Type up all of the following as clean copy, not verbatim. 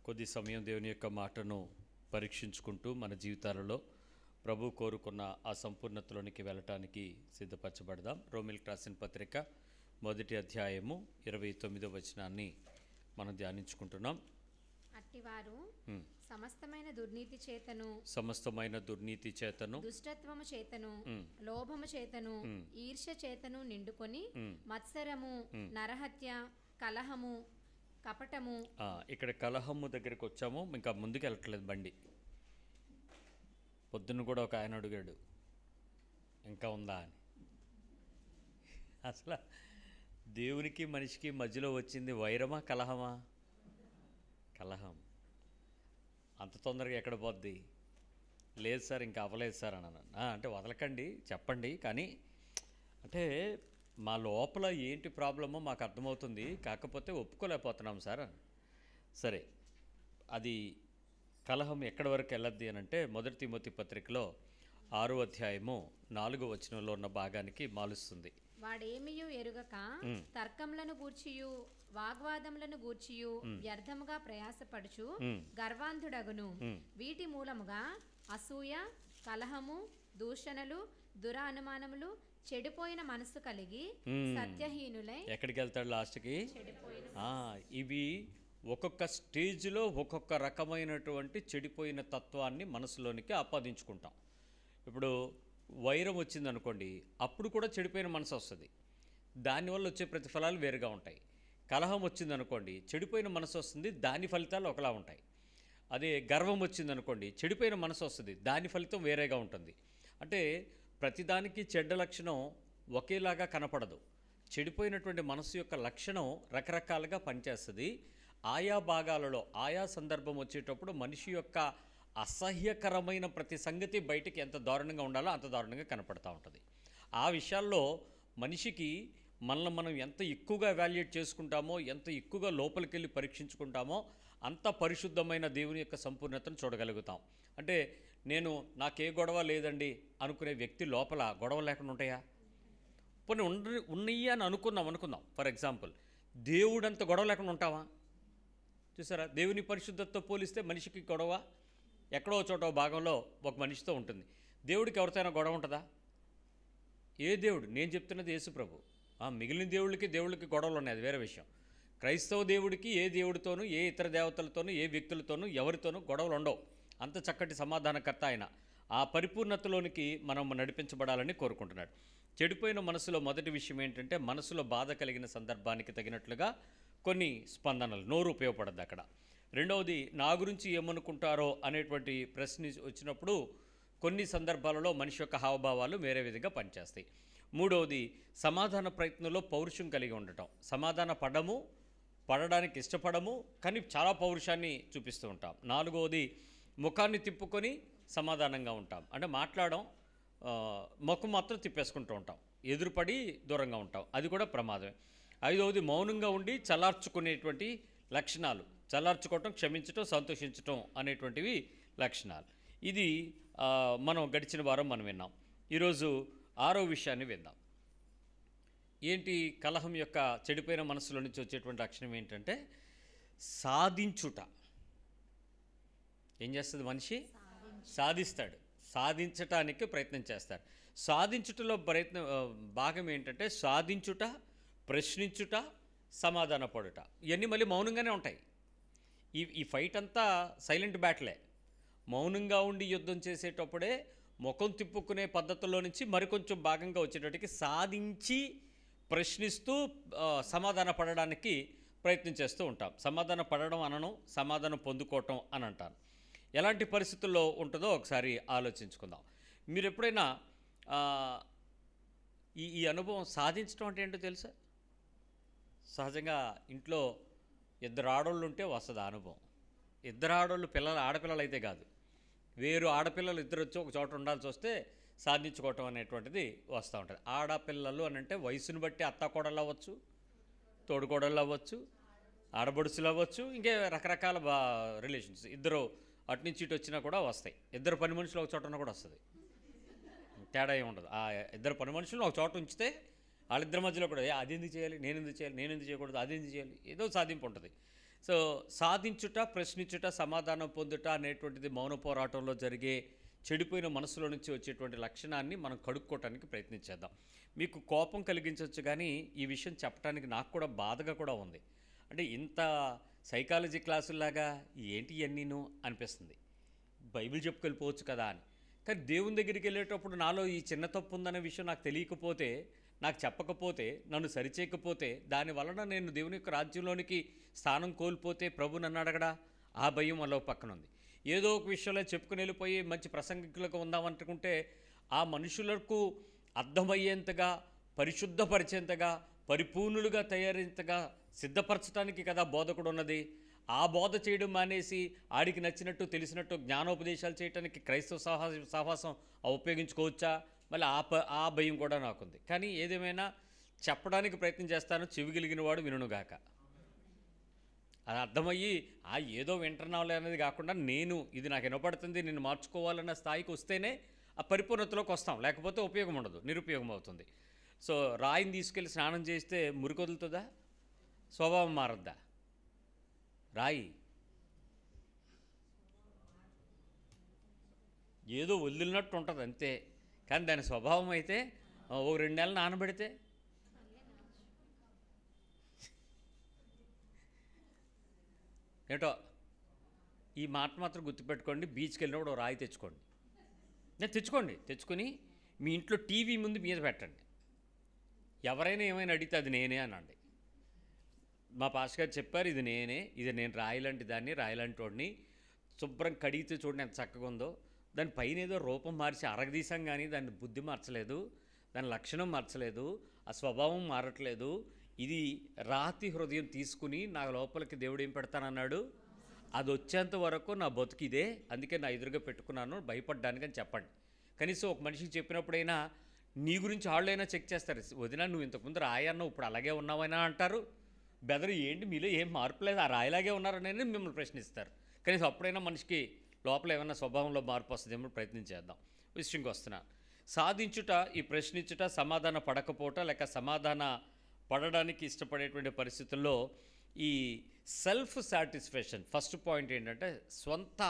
కొద్ది సమయం దేవుని యొక్క మాటను పరీక్షించుకుంటూ మన జీవితాలలో ప్రభు కోరుకున్న ఆ సంపూర్ణతలోనికి వెళ్ళటానికి సిద్ధపరచబడదాం. రోమిల్కి రాసిన పత్రిక 1వ అధ్యాయము 29వ వచనాన్ని మనం ధ్యానించుకుంటున్నాం. అట్టివారు సమస్తమైన దుర్నీతి చేతను దుష్టత్వము చేతను లోభము చేతను ఈర్ష్య చేతను నిండుకొని మత్సరము నరహత్య కలహము కపటము. ఇక్కడ కలహము దగ్గరికి వచ్చాము, ఇంకా ముందుకు వెళ్ళట్లేదు బండి. పొద్దున్న కూడా ఒక ఆయన అడిగాడు ఇంకా ఉందా అని. అసలు దేవునికి మనిషికి మధ్యలో వచ్చింది వైరమా కలహమా? కలహం. అంత తొందరగా ఎక్కడ పోద్ది? లేదు సార్ ఇంకా అవ్వలేదు సార్ అన్నాను. అంటే వదలకండి, చెప్పండి, కానీ అంటే మా లోపల ఏంటి ప్రాబ్లమో మాకు అర్థమవుతుంది, కాకపోతే ఒప్పుకోలేకపోతున్నాం సార్ అని. సరే, అది కలహం ఎక్కడి వరకు వెళ్ళద్ది అని అంటే 1 తిమోతి పత్రికలో 6వ అధ్యాయము 4వ వచనంలో ఉన్న భాగానికి మాలుస్తుంది. వాడేమియు ఎరుగక తర్కములను గూర్చియు వాగ్వాదములను గూర్చియు వ్యర్థముగా ప్రయాసపడుచు గర్వాంధుడగును. వీటి మూలముగా అసూయ కలహము దూషణలు దురానుమానములు చెడిపోయిన మనసు కలిగి సత్యహీనులై ఎక్కడికి వెళ్తాడు లాస్ట్కి? ఇవి ఒక్కొక్క స్టేజ్లో ఒక్కొక్క రకమైనటువంటి చెడిపోయిన తత్వాన్ని మనసులోనికి ఆపాదించుకుంటాం. ఇప్పుడు వైరం వచ్చింది అనుకోండి, అప్పుడు కూడా చెడిపోయిన మనసు వస్తుంది, దానివల్ల వచ్చే ప్రతిఫలాలు వేరుగా ఉంటాయి. కలహం వచ్చింది అనుకోండి, చెడిపోయిన మనసు వస్తుంది, దాని ఫలితాలు ఒకలా ఉంటాయి. అదే గర్వం వచ్చింది అనుకోండి, చెడిపోయిన మనసు వస్తుంది, దాని ఫలితం వేరేగా ఉంటుంది. అంటే ప్రతిదానికి చెడ్డ లక్షణం ఒకేలాగా కనపడదు. చెడిపోయినటువంటి మనసు యొక్క లక్షణం రకరకాలుగా పనిచేస్తుంది. ఆయా భాగాలలో ఆయా సందర్భం వచ్చేటప్పుడు మనిషి యొక్క అసహ్యకరమైన ప్రతి సంగతి బయటికి ఎంత దారుణంగా ఉండాలో అంత దారుణంగా కనపడతా ఉంటుంది. ఆ విషయాల్లో మనిషికి మనల్ని మనం ఎంత ఎక్కువగా ఎవాల్యుయేట్ చేసుకుంటామో, ఎంత ఎక్కువగా లోపలికి వెళ్ళి పరీక్షించుకుంటామో అంత పరిశుద్ధమైన దేవుని యొక్క సంపూర్ణతను చూడగలుగుతాం. అంటే నేను నాకే గొడవ లేదండి అనుకునే వ్యక్తి లోపల గొడవ లేకుండా ఉంటాయా? పోనీ ఉన్నాయి అని అనుకుందాం. ఫర్ ఎగ్జాంపుల్, దేవుడంత గొడవ లేకుండా ఉంటావా? చూసారా, దేవుని పరిశుద్ధతతో పోలిస్తే మనిషికి గొడవ ఎక్కడో చోట భాగంలో ఒక మనిషితో ఉంటుంది. దేవుడికి ఎవరితోనైనా గొడవ ఉంటుందా? ఏ దేవుడు? నేను చెప్తున్నది యేసు ప్రభు. మిగిలిన దేవుళ్ళకి గొడవలు ఉన్నాయి, అది వేరే విషయం. క్రైస్తవ దేవుడికి ఏ దేవుడితోనూ ఏ ఇతర దేవతలతోనూ ఏ వ్యక్తులతోనూ ఎవరితోనూ గొడవలు ఉండవు. అంత చక్కటి సమాధానకర్త ఆయన. ఆ పరిపూర్ణతలోనికి మనం నడిపించబడాలని కోరుకుంటున్నాడు. చెడిపోయిన మనసులో మొదటి విషయం ఏంటంటే, మనసులో బాధ కలిగిన సందర్భానికి తగినట్లుగా కొన్ని స్పందనలు, నోరు ఉపయోగపడద్దు అక్కడ. రెండవది, నా గురించి ఏమనుకుంటారో అనేటువంటి ప్రశ్న వచ్చినప్పుడు కొన్ని సందర్భాలలో మనిషి యొక్క హావభావాలు వేరే విధంగా పనిచేస్తాయి. మూడవది, సమాధాన ప్రయత్నంలో పౌరుషం కలిగి ఉండటం. పడడానికి ఇష్టపడము, కానీ చాలా పౌరుషాన్ని చూపిస్తూ ఉంటాం. నాలుగవది, ముఖాన్ని తిప్పుకొని సమాధానంగా ఉంటాం. అంటే మాట్లాడడం, ముఖం మాత్రం తిప్పేసుకుంటూ ఉంటాం, ఎదురుపడి దూరంగా ఉంటాం, అది కూడా ప్రమాదమే. ఐదవది, మౌనంగా ఉండి చల్లార్చుకునేటువంటి లక్షణాలు. చల్లార్చుకోవటం, క్షమించటం, సంతోషించటం అనేటువంటివి లక్షణాలు. ఇది మనం గడిచిన వారం మనం విన్నాం. ఈరోజు 6వ విషయాన్ని విందాం. ఏంటి కలహం యొక్క చెడిపోయిన మనసులో నుంచి వచ్చేటువంటి లక్షణం ఏంటంటే సాధించుట. ఏం చేస్తుంది మనిషి? సాధిస్తాడు, సాధించటానికి ప్రయత్నం చేస్తాడు. సాధించుటలో భాగం ఏంటంటే సాధించుట, ప్రశ్నించుట, సమాధాన పడుట. ఇవన్నీ మళ్ళీ మౌనంగానే ఉంటాయి. ఈ ఫైట్ అంతా సైలెంట్ బ్యాటిలే. మౌనంగా ఉండి యుద్ధం చేసేటప్పుడే ముఖం తిప్పుకునే పద్ధతుల్లో నుంచి మరికొంచెం భాగంగా వచ్చేటట్టుకి సాధించి ప్రశ్నిస్తూ సమాధాన పడడానికి ప్రయత్నం చేస్తూ ఉంటాం. సమాధాన పడడం అనను, సమాధానం పొందుకోవటం అని అంటాను. ఎలాంటి పరిస్థితుల్లో ఉంటుందో ఒకసారి ఆలోచించుకుందాం. మీరు ఎప్పుడైనా ఈ అనుభవం సాధించడం అంటే ఏంటో తెలుసా? సహజంగా ఇంట్లో 2 ఆడోళ్ళు ఉంటే వస్తుంది ఆ అనుభవం. 2 ఆడోళ్ళు ఆడపిల్లలు అయితే కాదు, వేరు ఆడపిల్లలు 2 వచ్చి ఒక చోట ఉండాల్సి వస్తే సాధించుకోవటం అనేటువంటిది వస్తూ ఉంటుంది. ఆడపిల్లలు అని అంటే వయసును బట్టి అత్తాకోడళ్ళు అవ్వచ్చు, తోడుకోడళ్ళు అవ్వచ్చు, ఆడబడుసులు అవ్వచ్చు, ఇంకే రకరకాల రిలేషన్స్. 2 అటు నుంచి ఇటు వచ్చినా కూడా వస్తాయి. 2 పని మనుషులు ఒక చోట ఉన్నా కూడా వస్తుంది, తేడా ఏమి ఉండదు. ఆ 2 పని మనుషులను ఒక చోట ఉంచితే వాళ్ళిద్దరి మధ్యలో కూడా అది ఎందుకు చేయాలి, నేను ఎందుకు చేయకూడదు, అది ఎందుకు చేయాలి, ఏదో సాధింపు ఉంటుంది. సో సాధించుట, ప్రశ్నించుట, సమాధానం పొందుట అనేటువంటిది మౌన పోరాటంలో జరిగే చెడిపోయిన మనసులో నుంచి వచ్చేటువంటి లక్షణాన్ని మనం కడుక్కోవటానికి ప్రయత్నించేద్దాం. మీకు కోపం కలిగించవచ్చు, కానీ ఈ విషయం చెప్పడానికి నాకు కూడా బాధగా కూడా ఉంది. అంటే ఇంత సైకాలజీ క్లాసుల్లాగా ఏంటి ఇవన్నీను అనిపిస్తుంది. బైబిల్ చెప్పుకెళ్ళిపోవచ్చు కదా అని. కానీ దేవుని దగ్గరికి వెళ్ళేటప్పుడు నాలో ఈ చిన్న తప్పు ఉందనే విషయం నాకు తెలియకపోతే, నాకు చెప్పకపోతే, నన్ను సరిచేయకపోతే, దానివలన నేను దేవుని యొక్క రాజ్యంలోనికి స్థానం కోల్పోతే ప్రభు నన్ను అడగడా? ఆ భయం అలా పక్కన ఉంది. ఏదో ఒక విషయంలో చెప్పుకుని వెళ్ళిపోయి మంచి ప్రసంగికులకు ఉందామనుకుంటే ఆ మనుషులకు అర్థమయ్యేంతగా, పరిశుద్ధపరిచేంతగా, పరిపూర్ణులుగా తయారేంతగా సిద్ధపరచడానికి కదా బోధకుడు ఉన్నది. ఆ బోధ చేయడం మానేసి ఆడికి నచ్చినట్టు తెలిసినట్టు జ్ఞానోపదేశాలు చేయడానికి క్రైస్తవ సహవాసం ఉపయోగించుకోవచ్చా? మళ్ళీ ఆ భయం కూడా నాకుంది. కానీ ఏదేమైనా చెప్పడానికి ప్రయత్నం చేస్తాను. చెవిగలిగిన వాడు వినుగాక. అది అర్థమయ్యి ఏదో వింటున్నావులే అనేది కాకుండా ఇది నాకు వినపడుతుంది, నేను మార్చుకోవాలన్న స్థాయికి వస్తేనే ఆ పరిపూర్ణతలోకి వస్తాం. లేకపోతే ఉపయోగం ఉండదు, నిరుపయోగం అవుతుంది. సో రాయిని తీసుకెళ్ళి స్నానం చేస్తే మురికి వదులుతుందా? స్వభావం మారద్దా? రాయి ఏదో వదిలినట్టు ఉంటుంది అంతే. కానీ దాని స్వభావం అయితే ఓ 2 నెలలు నానబెడితే ఏటో ఈ మాట మాత్రం గుర్తుపెట్టుకోండి. బీచ్కి వెళ్ళినప్పుడు ఓ రాయి తెచ్చుకోండి. తెచ్చుకొని మీ ఇంట్లో టీవీ ముందు మీద పెట్టండి. ఎవరైనా ఏమైనా అడిగితే అది నేనే అనండి. మా పాస్టర్ గారు చెప్పారు, ఇది నేను రాయిలాంటి దాన్ని, రాయిలాంటి వాడిని. శుభ్రం కడిగితే చూడండి ఎంత చక్కగా ఉందో. దాని పైన ఏదో రూపం మార్చి అరగదీసాం, కానీ దాని బుద్ధి మార్చలేదు, దాని లక్షణం మార్చలేదు, ఆ స్వభావం మారట్లేదు. ఇది రాతి హృదయం తీసుకుని నా లోపలికి దేవుడు ఏం పెడతానన్నాడు, అది వచ్చేంత వరకు నా బతుకిదే, అందుకే నా ఎదురుగా పెట్టుకున్నాను, భయపడ్డానికి అని చెప్పండి. కనీసం ఒక మనిషికి చెప్పినప్పుడైనా నీ గురించి వాళ్ళైనా చెక్ చేస్తారు. వదినా నువ్వు ఇంతకుముందు రాయన్నావు, ఇప్పుడు అలాగే ఉన్నావైనా అంటారు. బెదరు ఏంటి మీలో ఏం మార్పు లేదు, ఆ రాయిలాగే ఉన్నారని మిమ్మల్ని ప్రశ్నిస్తారు. కనీసం అప్పుడైనా మనిషికి లోపల ఏమైనా స్వభావంలో మార్పు వస్తుందేమో ప్రయత్నించేద్దాం. విషయంకి వస్తున్నాను. సాధించుట, ఈ ప్రశ్నించుట, సమాధాన పడకపోవట, లేక సమాధాన పడడానికి ఇష్టపడేటువంటి పరిస్థితుల్లో ఈ సెల్ఫ్ సాటిస్ఫాక్షన్ ఫస్ట్ పాయింట్ ఏంటంటే స్వంత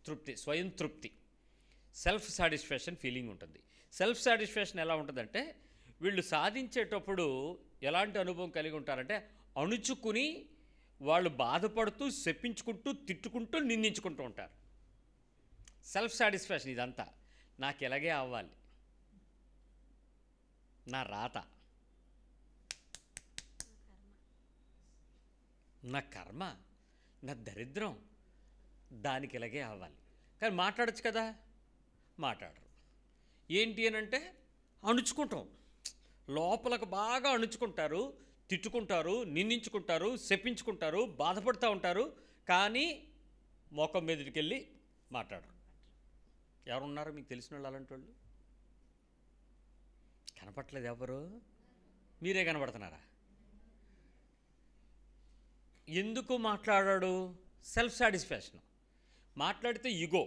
తృప్తి, స్వయం తృప్తి, సెల్ఫ్ సాటిస్ఫాక్షన్ ఫీలింగ్ ఉంటుంది. సెల్ఫ్ సాటిస్ఫాక్షన్ ఎలా ఉంటుందంటే వీళ్ళు సాధించేటప్పుడు ఎలాంటి అనుభవం కలిగి ఉంటారంటే అణుచుకుని వాళ్ళు బాధపడుతూ, చెప్పించుకుంటూ, తిట్టుకుంటూ, నిందించుకుంటూ ఉంటారు. సెల్ఫ్ సాటిస్ఫాక్షన్ ఇదంతా. నాకు ఎలాగే అవ్వాలి, నా రాత, నా కర్మ, నా దరిద్రం, దానికి ఇలాగే అవ్వాలి. కానీ మాట్లాడచ్చు కదా, మాట్లాడరు. ఏంటి అని అంటే అణుచుకుంటాం, లోపలకు బాగా అణుచుకుంటారు, తిట్టుకుంటారు, నిందించుకుంటారు, శపించుకుంటారు, బాధపడుతూ ఉంటారు. కానీ మోకం మీదకి వెళ్ళి మాట్లాడరు. ఎవరున్నారు మీకు తెలిసిన వాళ్ళు అలాంటి వాళ్ళు? కనపట్లేదు ఎవరు? మీరే కనపడుతున్నారా? ఎందుకు మాట్లాడాడు? Self satisfaction. మాట్లాడితే ఇగో,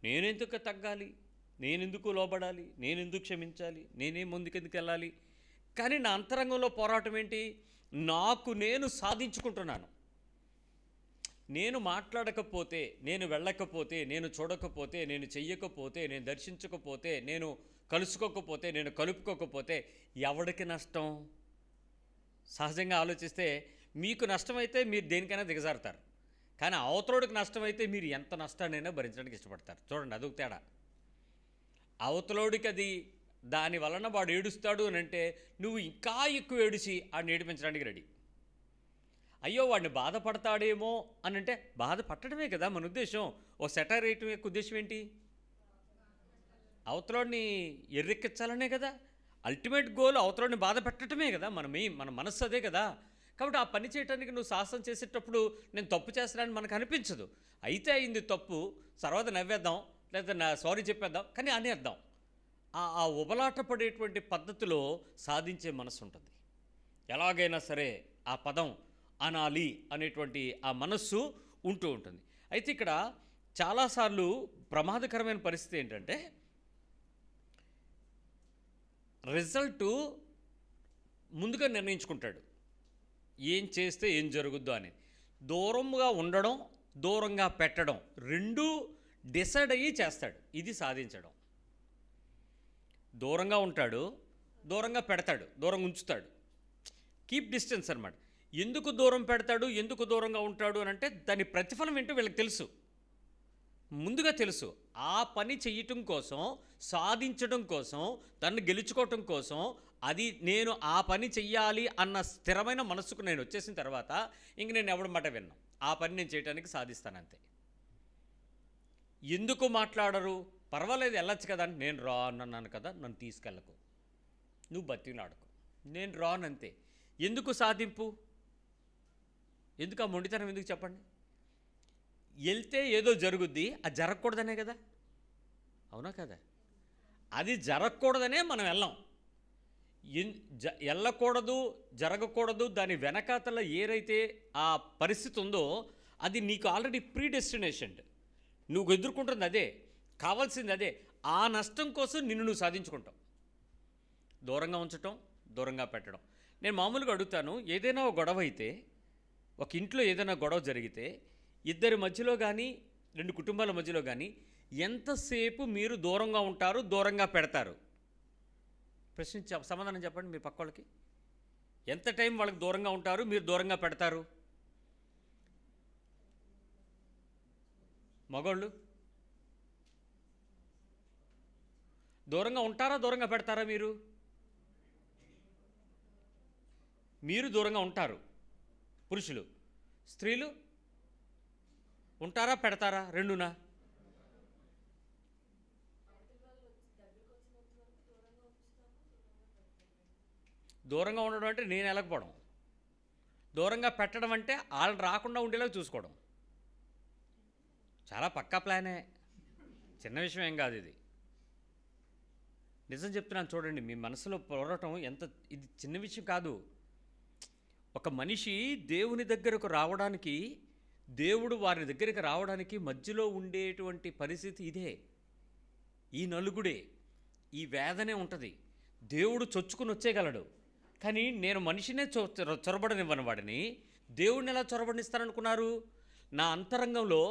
నేనెందుకు తగ్గాలి, నేనెందుకు లోబడాలి, నేనెందుకు క్షమించాలి, నేనే ముందుకెందుకు వెళ్ళాలి. కానీ నా అంతరంగంలో పోరాటం ఏంటి? నాకు నేను సాధించుకుంటున్నాను. నేను మాట్లాడకపోతే, నేను వెళ్ళకపోతే, నేను చూడకపోతే, నేను చెయ్యకపోతే, నేను దర్శించకపోతే, నేను కలుసుకోకపోతే, నేను కలుపుకోకపోతే ఎవడికి నష్టం? సహజంగా ఆలోచిస్తే మీకు నష్టమైతే మీరు దేనికైనా దిగజారుతారు. కానీ అవతలోడికి నష్టమైతే మీరు ఎంత నష్టాన్నైనా భరించడానికి ఇష్టపడతారు. చూడండి, అదొక తేడా. అవతలోడికి అది దాని వలన వాడు ఏడుస్తాడు అని అంటే నువ్వు ఇంకా ఎక్కువ ఏడిచి వాడిని ఏడిపించడానికి రెడీ. అయ్యో వాడిని బాధపడతాడేమో అని అంటే బాధపడటమే కదా మన ఉద్దేశం. ఓ సెటైర్ వేయటం యొక్క ఉద్దేశం ఏంటి? అవతలోడిని ఎర్రెక్కించాలనే కదా. అల్టిమేట్ గోల్ అవతలోడిని బాధ పెట్టడమే కదా. మన మనస్సు అదే కదా. కాబట్టి ఆ పని చేయడానికి నువ్వు సాహసం చేసేటప్పుడు నేను తప్పు చేస్తానని మనకు అనిపించదు. అయితే అయింది తప్పు, తర్వాత నవ్వేద్దాం, లేదా సారీ చెప్పేద్దాం, కానీ అనేద్దాం. ఆ ఉబలాట పడేటువంటి పద్ధతిలో సాధించే మనసు ఉంటుంది. ఎలాగైనా సరే ఆ పదం అనాలి అనేటువంటి ఆ మనస్సు ఉంటూ ఉంటుంది. అయితే ఇక్కడ చాలాసార్లు ప్రమాదకరమైన పరిస్థితి ఏంటంటే రిజల్టు ముందుగా నిర్ణయించుకుంటాడు, ఏం చేస్తే ఏం జరుగుద్దో అనేది. దూరంగా ఉండడం, దూరంగా పెట్టడం రెండూ డిసైడ్ అయ్యి చేస్తాడు. ఇది సాధించడం. దూరంగా ఉంటాడు, దూరంగా పెడతాడు, దూరంగా ఉంచుతాడు. కీప్ డిస్టెన్స్ అనమాట. ఎందుకు దూరం పెడతాడు, ఎందుకు దూరంగా ఉంటాడు అని అంటే దాని ప్రతిఫలం ఏంటో వీళ్ళకి తెలుసు, ముందుగా తెలుసు. ఆ పని చెయ్యటం కోసం, సాధించడం కోసం, దాన్ని గెలుచుకోవటం కోసం, అది నేను ఆ పని చెయ్యాలి అన్న స్థిరమైన మనసుకు నేను వచ్చేసిన తర్వాత ఇంక నేను ఎవడి మాట విన్నా, ఆ పని నేను చేయడానికి సాధిస్తానంతే. ఎందుకు మాట్లాడరు, పర్వాలేదు వెళ్ళొచ్చు కదా అని, నేను రానన్నాను కదా, నన్ను తీసుకెళ్ళకు, నువ్వు బతికినాడుకో, నేను రానంతే. ఎందుకు సాధింపు, ఎందుకు ఆ మొండితనం ఎందుకు చెప్పండి? వెళ్తే ఏదో జరుగుద్ది, అది జరగకూడదనే కదా, అవునా కదా? అది జరగకూడదనే మనం వెళ్ళాం. వెళ్ళకూడదు, జరగకూడదు, దాని వెనకాతల ఏదైతే ఆ పరిస్థితి ఉందో అది నీకు ఆల్రెడీ ప్రీ డెస్టినేషన్. నువ్వు ఎదుర్కొంటుంది అదే, కావాల్సింది అదే. ఆ నష్టం కోసం నిన్ను నువ్వు సాధించుకుంటావు. దూరంగా ఉంచటం, దూరంగా పెట్టడం. నేను మామూలుగా అడుగుతాను, ఏదైనా ఒక గొడవ అయితే, ఒక ఇంట్లో ఏదైనా గొడవ జరిగితే, ఇద్దరి మధ్యలో కానీ, రెండు కుటుంబాల మధ్యలో కానీ ఎంతసేపు మీరు దూరంగా ఉంటారు, దూరంగా పెడతారు? సమాధానం చెప్పండి మీ పక్క వాళ్ళకి. ఎంత టైం వాళ్ళకి దూరంగా ఉంటారు, మీరు దూరంగా పెడతారు? మగోళ్ళు దూరంగా ఉంటారా, దూరంగా పెడతారా? మీరు దూరంగా ఉంటారు పురుషులు. స్త్రీలు ఉంటారా, పెడతారా? రెండునా? దూరంగా ఉండడం అంటే నేను వెళ్ళకపోవడం, దూరంగా పెట్టడం అంటే వాళ్ళు రాకుండా ఉండేలా చూసుకోవడం. చాలా పక్కా ప్లానే, చిన్న విషయం ఏం కాదు ఇది. నిజం చెప్తున్నాను చూడండి, మీ మనసులో పోరాటం ఎంత, ఇది చిన్న విషయం కాదు. ఒక మనిషి దేవుని దగ్గరకు రావడానికి, దేవుడు వారి దగ్గరికి రావడానికి మధ్యలో ఉండేటువంటి పరిస్థితి ఇదే. ఈ నలుగుడే, ఈ వేదనే ఉంటుంది. దేవుడు చొచ్చుకుని వచ్చేయగలడు, కానీ నేను మనిషినే చొరబడనివ్వని వాడిని దేవుడిని ఎలా చొరబడిస్తాననుకున్నారు? నా అంతరంగంలో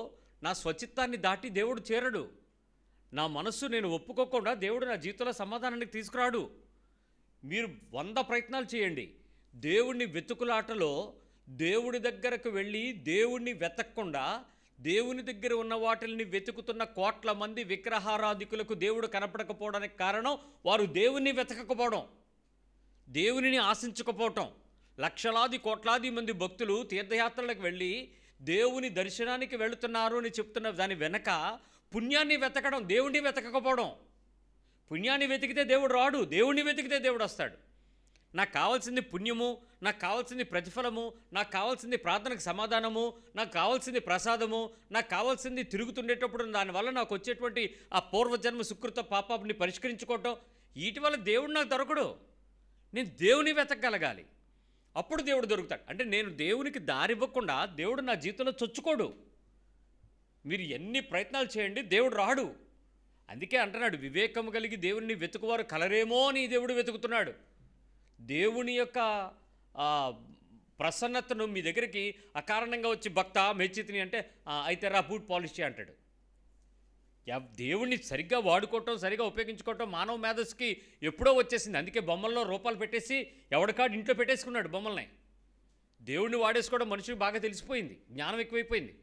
నా స్వచిత్తాన్ని దాటి దేవుడు చేరడు. నా మనస్సు నేను ఒప్పుకోకుండా దేవుడు నా జీవితంలో సమాధానానికి తీసుకురాడు. మీరు 100 ప్రయత్నాలు చేయండి, దేవుణ్ణి వెతుకులాటలో దేవుడి దగ్గరకు వెళ్ళి దేవుణ్ణి వెతకకుండా దేవుని దగ్గర ఉన్న వాటిని వెతుకుతున్న కోట్ల మంది విగ్రహారాధికులకు దేవుడు కనపడకపోవడానికి కారణం వారు దేవుణ్ణి వెతకకపోవడం, దేవునిని ఆశించకపోవటం. లక్షలాది కోట్లాది మంది భక్తులు తీర్థయాత్రలకు వెళ్ళి దేవుని దర్శనానికి వెళుతున్నారు అని చెప్తున్న దాని వెనక పుణ్యాన్ని వెతకడం, దేవుణ్ణి వెతకకపోవడం. పుణ్యాన్ని వెతికితే దేవుడు రాడు, దేవుణ్ణి వెతికితే దేవుడు వస్తాడు. నాకు కావాల్సింది పుణ్యము, నాకు కావాల్సింది ప్రతిఫలము, నాకు కావాల్సింది ప్రార్థనకు సమాధానము, నాకు కావాల్సింది ప్రసాదము, నాకు కావాల్సింది తిరుగుతుండేటప్పుడు దానివల్ల నాకు వచ్చేటువంటి ఆ పూర్వజన్మ సుకృత పాపాన్ని పరిష్కరించుకోవటం. వీటి వల్ల దేవుడు నాకు దొరకడు. నేను దేవుని వెతకగలగాలి, అప్పుడు దేవుడు దొరుకుతాడు. అంటే నేను దేవునికి దారి ఇవ్వకుండా దేవుడు నా జీవితంలో చొచ్చుకోడు. మీరు ఎన్ని ప్రయత్నాలు చేయండి, దేవుడు రాడు. అందుకే అంటున్నాడు, వివేకము కలిగి దేవుని వెతుకువారు కలరేమో అని దేవుడు వెతుకుతున్నాడు. దేవుని యొక్క ప్రసన్నతను మీ దగ్గరికి అకారణంగా వచ్చి భక్త మెచ్చితిని అంటే అయితే రా బూట్ పాలిష్ చేయి అంటాడు. దేవుణ్ణి సరిగ్గా వాడుకోవటం, సరిగ్గా ఉపయోగించుకోవటం మానవ మేధస్సుకి ఎప్పుడో వచ్చేసింది. అందుకే బొమ్మల్లో రూపాలు పెట్టేసి ఎవడికాడు ఇంట్లో పెట్టేసుకున్నాడు బొమ్మల్ని. దేవుణ్ణి వాడేసుకోవడం మనుషులకు బాగా తెలిసిపోయింది, జ్ఞానం ఎక్కువైపోయింది.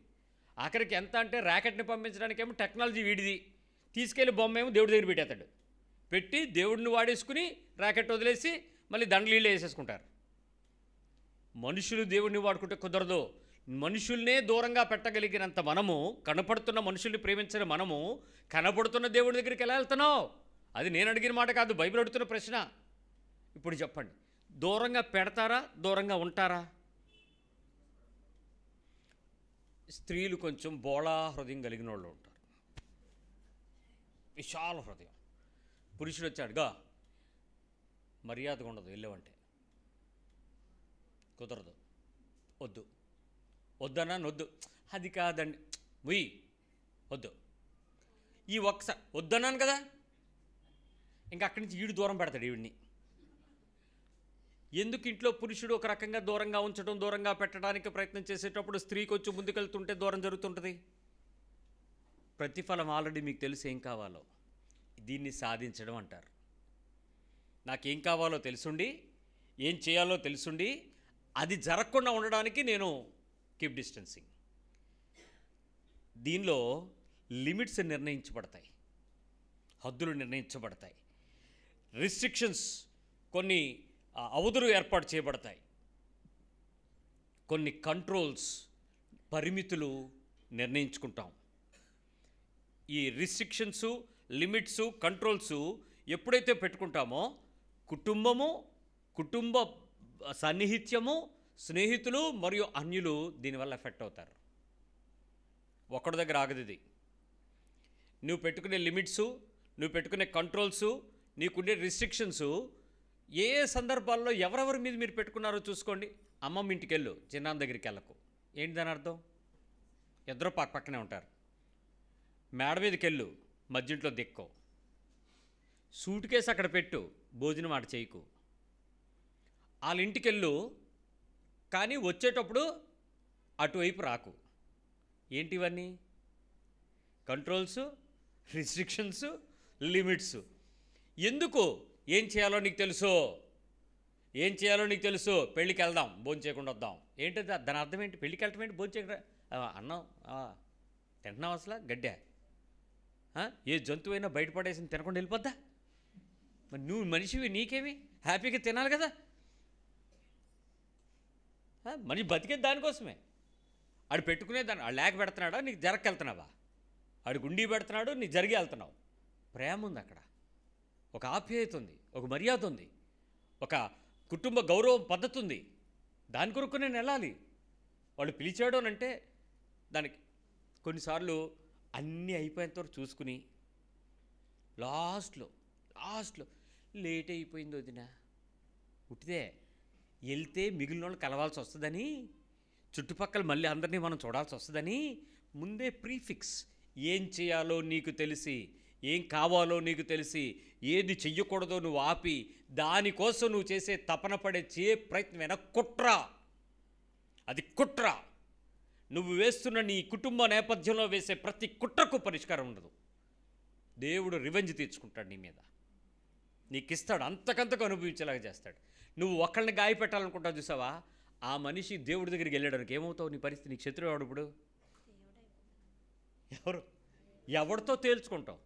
ఆఖరికి ఎంత అంటే ర్యాకెట్ని పంపించడానికేమో టెక్నాలజీ వీడిది, తీసుకెళ్ళి బొమ్మ ఏమో దేవుడి దగ్గర పెట్టేస్తాడు. పెట్టి దేవుడిని వాడేసుకుని ర్యాకెట్ వదిలేసి మళ్ళీ దండలీళ్ళు వేసేసుకుంటారు. మనుషులు దేవుణ్ణి వాడుకుంటే కుదరదు. మనుషుల్నే దూరంగా పెట్టగలిగినంత మనము, కనపడుతున్న మనుషుల్ని ప్రేమించిన మనము కనపడుతున్న దేవుడి దగ్గరికి ఎలా వెళ్తున్నావు? అది నేను అడిగిన మాట కాదు, బైబిల్ అడుగుతున్న ప్రశ్న. ఇప్పుడు చెప్పండి, దూరంగా పెడతారా, దూరంగా ఉంటారా? స్త్రీలు కొంచెం బోళా హృదయం కలిగిన వాళ్ళు ఉంటారు, విశాల హృదయం. పురుషుడు వచ్చాడుగా మర్యాదగా ఉండదు, వెళ్ళేవంటే కుదరదు, వద్దు వద్దన్నా వద్దు, అది కాదండి ఉయ్ వద్దు, ఈ ఒక్కసారి వద్దన్నాను కదా, ఇంకా అక్కడి నుంచి ఈడు దూరం పెడతాడు ఈవిడిని. ఎందుకు ఇంట్లో పురుషుడు ఒక రకంగా దూరంగా ఉంచడం, దూరంగా పెట్టడానికి ప్రయత్నం చేసేటప్పుడు స్త్రీకి వచ్చి ముందుకెళ్తుంటే దూరం జరుగుతుంటుంది? ప్రతిఫలం ఆల్రెడీ మీకు తెలుసు ఏం కావాలో. దీన్ని సాధించడం అంటారు. నాకేం కావాలో తెలుసుండి, ఏం చేయాలో తెలుసుండి, అది జరగకుండా ఉండడానికి నేను కీప్ డిస్టెన్సింగ్. దీనిలో లిమిట్స్ నిర్ణయించబడతాయి, హద్దులు నిర్ణయించబడతాయి, రిస్ట్రిక్షన్స్, కొన్ని అవధులు ఏర్పాటు చేయబడతాయి, కొన్ని కంట్రోల్స్, పరిమితులు నిర్ణయించుకుంటాం. ఈ రిస్ట్రిక్షన్స్, లిమిట్స్, కంట్రోల్స్ ఎప్పుడైతే పెట్టుకుంటామో కుటుంబము, కుటుంబ సన్నిహిత్యము, స్నేహితులు మరియు అన్యులు దీనివల్ల ఎఫెక్ట్ అవుతారు. ఒకటి దగ్గర ఆగదు ఇది. నువ్వు పెట్టుకునే లిమిట్సు, నువ్వు పెట్టుకునే కంట్రోల్సు, నీకుండే రిస్ట్రిక్షన్స్ ఏ ఏ సందర్భాల్లో ఎవరెవరి మీద మీరు పెట్టుకున్నారో చూసుకోండి. అమ్మమ్మ ఇంటికి వెళ్ళు, చిన్నాన్న దగ్గరికి వెళ్ళకు. ఏంటి దాని అర్థం? ఇద్దరు పక్కనే ఉంటారు. మేడ మీదకి వెళ్ళు, మధ్యంట్లో దిక్కో. సూట్ కేసు అక్కడ పెట్టు, భోజనం ఆట చేయకు. వాళ్ళ ఇంటికి వెళ్ళు, కానీ వచ్చేటప్పుడు అటువైపు రాకు. ఏంటి ఇవన్నీ? Controls, restrictions, limits. ఎందుకు? ఏం చేయాలో నీకు తెలుసు, ఏం చేయాలో నీకు తెలుసు. పెళ్ళికి వెళ్దాం, భోజనం చేయకుండా వద్దాం. ఏంటి దాని అర్థం ఏంటి? పెళ్ళికి వెళ్ళటం ఏంటి? భోజనం చేయకుండా అన్నం తింటున్నావు అసలు? గడ్డే ఏ జంతువైనా బయటపడేసి తినకుండా వెళ్ళిపోద్దా? మరి నువ్వు మనిషివి, నీకేమి? హ్యాపీగా తినాలి కదా. మనిషి బతికేది దానికోసమే. ఆడు పెట్టుకునే దాన్ని ఆడు లేక పెడుతున్నాడా, నీకు జరగకి వెళ్తున్నావా? ఆడు గుండీ పెడుతున్నాడు, నీకు జరిగి వెళ్తున్నావు. ప్రేమ ఉంది అక్కడ, ఒక ఆప్యాయత ఉంది, ఒక మర్యాద ఉంది, ఒక కుటుంబ గౌరవం పద్ధతి ఉంది. దాని కొరకు నేను వెళ్ళాలి. వాళ్ళు పిలిచాడు అని అంటే దానికి కొన్నిసార్లు అన్నీ అయిపోయేంతవరకు చూసుకుని లాస్ట్లో లేట్ అయిపోయింది వదిన, ఉట్టిదే వెళ్తే మిగిలిన వాళ్ళు కలవాల్సి వస్తుందని, చుట్టుపక్కల మళ్ళీ అందరినీ మనం చూడాల్సి వస్తుందని ముందే ప్రీఫిక్స్. ఏం చేయాలో నీకు తెలిసి, ఏం కావాలో నీకు తెలిసి, ఏది చెయ్యకూడదో నువ్వు ఆపి, దానికోసం నువ్వు చేసే తపన పడే ప్రయత్నమైనా కుట్ర. అది కుట్ర. నువ్వు వేస్తున్న నీ కుటుంబ నేపథ్యంలో వేసే ప్రతి కుట్రకు పరిష్కారం ఉండదు. దేవుడు రివెంజ్ తీర్చుకుంటాడు నీ మీద, నీకు ఇస్తాడు, అంతకంతకు అనుభవించేలాగా చేస్తాడు. నువ్వు ఒకళ్ళని గాయపెట్టాలనుకుంటావు చూసావా, ఆ మనిషి దేవుడి దగ్గరికి వెళ్ళడానికి ఏమవుతావు? నీ పరిస్థితి, నీకు శత్రువు ఎవడు ఇప్పుడు? ఎవరితో తేల్చుకుంటావు?